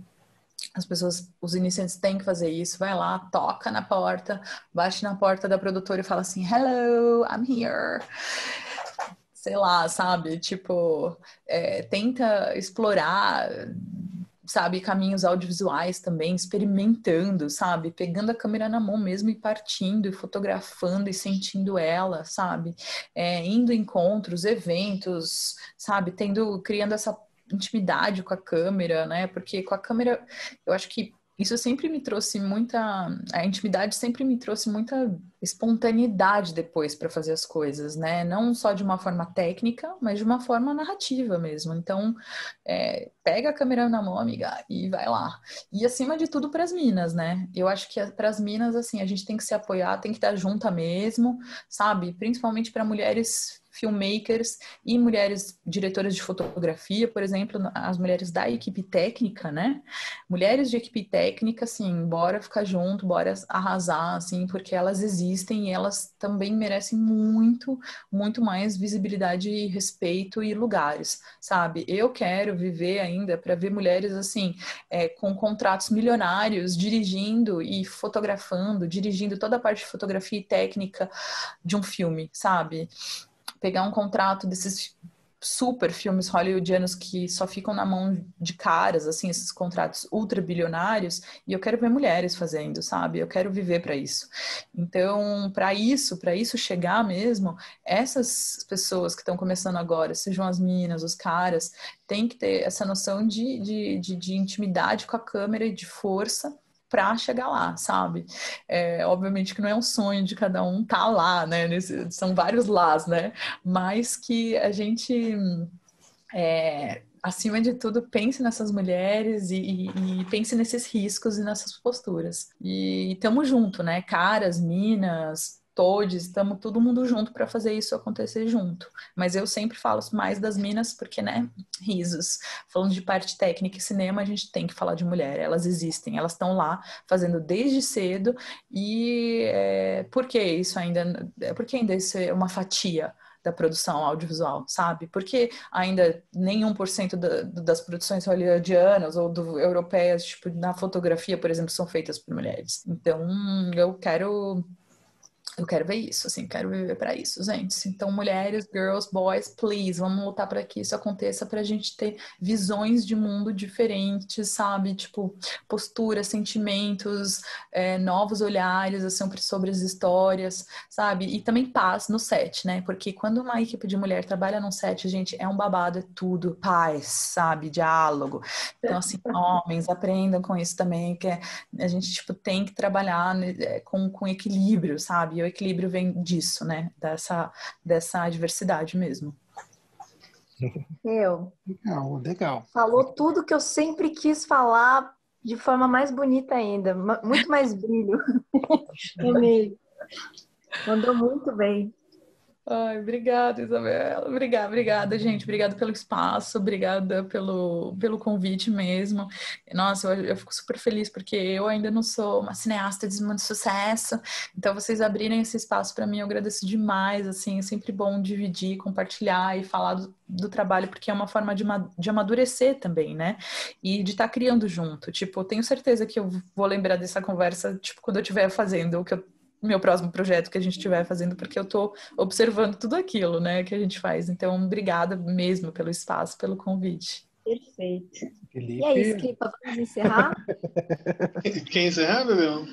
as pessoas, os iniciantes têm que fazer isso. Vai lá, toca na porta, bate na porta da produtora e fala assim, hello, I'm here. Sei lá, sabe? Tipo, tenta explorar, sabe, caminhos audiovisuais também, experimentando, sabe? Pegando a câmera na mão mesmo e partindo, e fotografando e sentindo ela, sabe? Indo em encontros, eventos, sabe? Criando essa intimidade com a câmera, né? Porque com a câmera, eu acho que isso sempre me trouxe a intimidade sempre me trouxe muita espontaneidade depois para fazer as coisas, né? Não só de uma forma técnica, mas de uma forma narrativa mesmo. Então, pega a câmera na mão, amiga, e vai lá. E acima de tudo para as minas, né? Eu acho que para as minas, assim, a gente tem que se apoiar, tem que estar junta mesmo, sabe? Principalmente para mulheres filmmakers e mulheres diretoras de fotografia, por exemplo, as mulheres da equipe técnica, né? Mulheres de equipe técnica, assim, bora ficar junto, bora arrasar, assim, porque elas existem e elas também merecem muito, muito mais visibilidade e respeito e lugares, sabe? Eu quero viver ainda para ver mulheres, assim, com contratos milionários, dirigindo e fotografando, dirigindo toda a parte de fotografia e técnica de um filme, sabe? Pegar um contrato desses super filmes hollywoodianos que só ficam na mão de caras, assim, esses contratos ultra bilionários, e eu quero ver mulheres fazendo, sabe? Eu quero viver para isso. Então, para isso chegar mesmo, essas pessoas que estão começando agora, sejam as meninas, os caras, tem que ter essa noção de intimidade com a câmera e de força para chegar lá, sabe? Obviamente que não é um sonho de cada um tá lá, né? São vários lás, né? Mas que a gente, acima de tudo, pense nessas mulheres e pense nesses riscos e nessas posturas. E tamo junto, né? Caras, minas, todes, estamos todo mundo junto para fazer isso acontecer junto. Mas eu sempre falo mais das minas porque, né, risos. Falando de parte técnica e cinema, a gente tem que falar de mulher. Elas existem, elas estão lá fazendo desde cedo e por que isso ainda... Porque ainda isso é uma fatia da produção audiovisual, sabe? Porque ainda nem 1% das produções hollywoodianas ou europeias, tipo, na fotografia, por exemplo, são feitas por mulheres. Então, eu quero Eu quero ver isso, assim, quero viver para isso, gente. Então, mulheres, girls, boys, please, vamos lutar para que isso aconteça, para a gente ter visões de mundo diferentes, sabe? Tipo, posturas, sentimentos, novos olhares, assim, sobre as histórias, sabe? E também paz no set, né? Porque quando uma equipe de mulher trabalha num set, gente, é um babado, é tudo paz, sabe? Diálogo. Então, assim, homens, aprendam com isso também, que a gente, tipo, tem que trabalhar, né, com equilíbrio, sabe? E o equilíbrio vem disso, né? Dessa diversidade mesmo. Legal, legal. Falou tudo que eu sempre quis falar de forma mais bonita ainda, muito mais brilho. Amei. Mandou muito bem. Ai, obrigada, Isabela. Obrigada, gente. Obrigada pelo espaço, obrigada pelo convite mesmo. Nossa, eu fico super feliz porque eu ainda não sou uma cineasta de muito sucesso, então vocês abrirem esse espaço para mim, eu agradeço demais. Assim, é sempre bom dividir, compartilhar e falar do trabalho, porque é uma forma de amadurecer também, né? E de estar criando junto. Tipo, eu tenho certeza que eu vou lembrar dessa conversa, tipo, quando eu estiver fazendo meu próximo projeto que a gente estiver fazendo, porque eu tô observando tudo aquilo, né, que a gente faz. Então, obrigada mesmo pelo espaço, pelo convite. Perfeito. Felipe... E aí, Scripa, vamos encerrar? Quer encerrar, Bebel?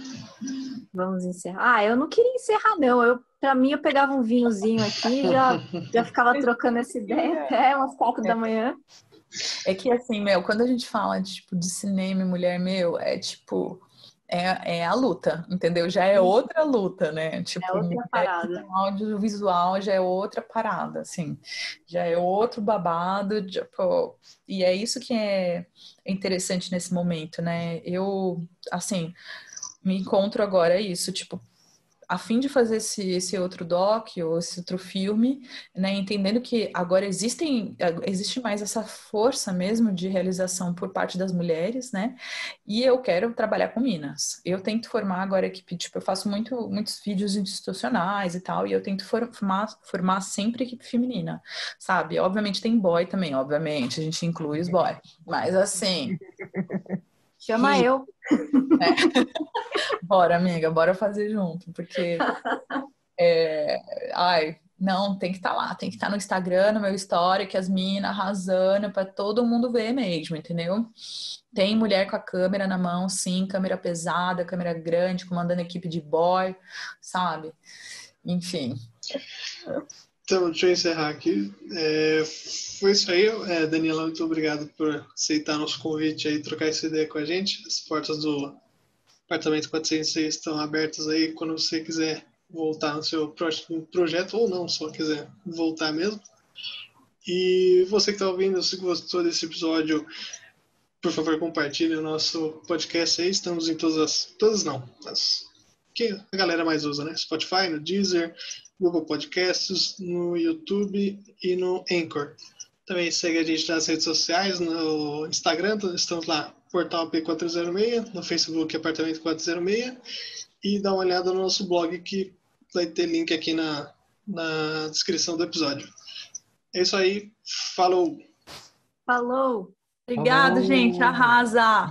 Vamos encerrar. Ah, eu não queria encerrar, não. Pra mim, eu pegava um vinhozinho aqui e já ficava trocando essa ideia até umas 4 da manhã. É que, assim, quando a gente fala, tipo, de cinema e mulher, é tipo... É a luta, entendeu? Já é outra luta, né? Tipo, É outra parada. Audiovisual já é outra parada, assim. Já é outro babado, tipo, e é isso que é interessante nesse momento, né? Eu, assim, me encontro agora isso, tipo, a fim de fazer esse outro doc ou esse outro filme, né, entendendo que agora existe mais essa força mesmo de realização por parte das mulheres, né, e eu quero trabalhar com Minas. Eu tento formar agora a equipe, tipo, eu faço muitos vídeos institucionais e tal, e eu tento formar sempre equipe feminina, sabe? Obviamente tem boy também, obviamente, a gente inclui os boy, mas assim... Chama eu. Né? Bora, amiga, bora fazer junto, porque não, tem que estar lá, tem que estar no Instagram, no meu story, que as minas arrasando para todo mundo ver mesmo, entendeu? Tem mulher com a câmera na mão, sim, câmera pesada, câmera grande, comandando equipe de boy, sabe? Enfim. Então, deixa eu encerrar aqui. Foi isso aí. Daniela, muito obrigado por aceitar nosso convite aí, trocar essa ideia com a gente. As portas do Apartamento 406 estão abertas aí quando você quiser voltar no seu próximo projeto, ou não, só quiser voltar mesmo. E você que está ouvindo, se gostou desse episódio, por favor, compartilhe o nosso podcast aí. Estamos em todas não, as que a galera mais usa, né? Spotify, no Deezer, Google Podcasts, no YouTube e no Anchor. Também segue a gente nas redes sociais, no Instagram, estamos lá, Portal P406, no Facebook Apartamento 406, e dá uma olhada no nosso blog, que vai ter link aqui na descrição do episódio. É isso aí, falou! Falou! Obrigada, gente, arrasa!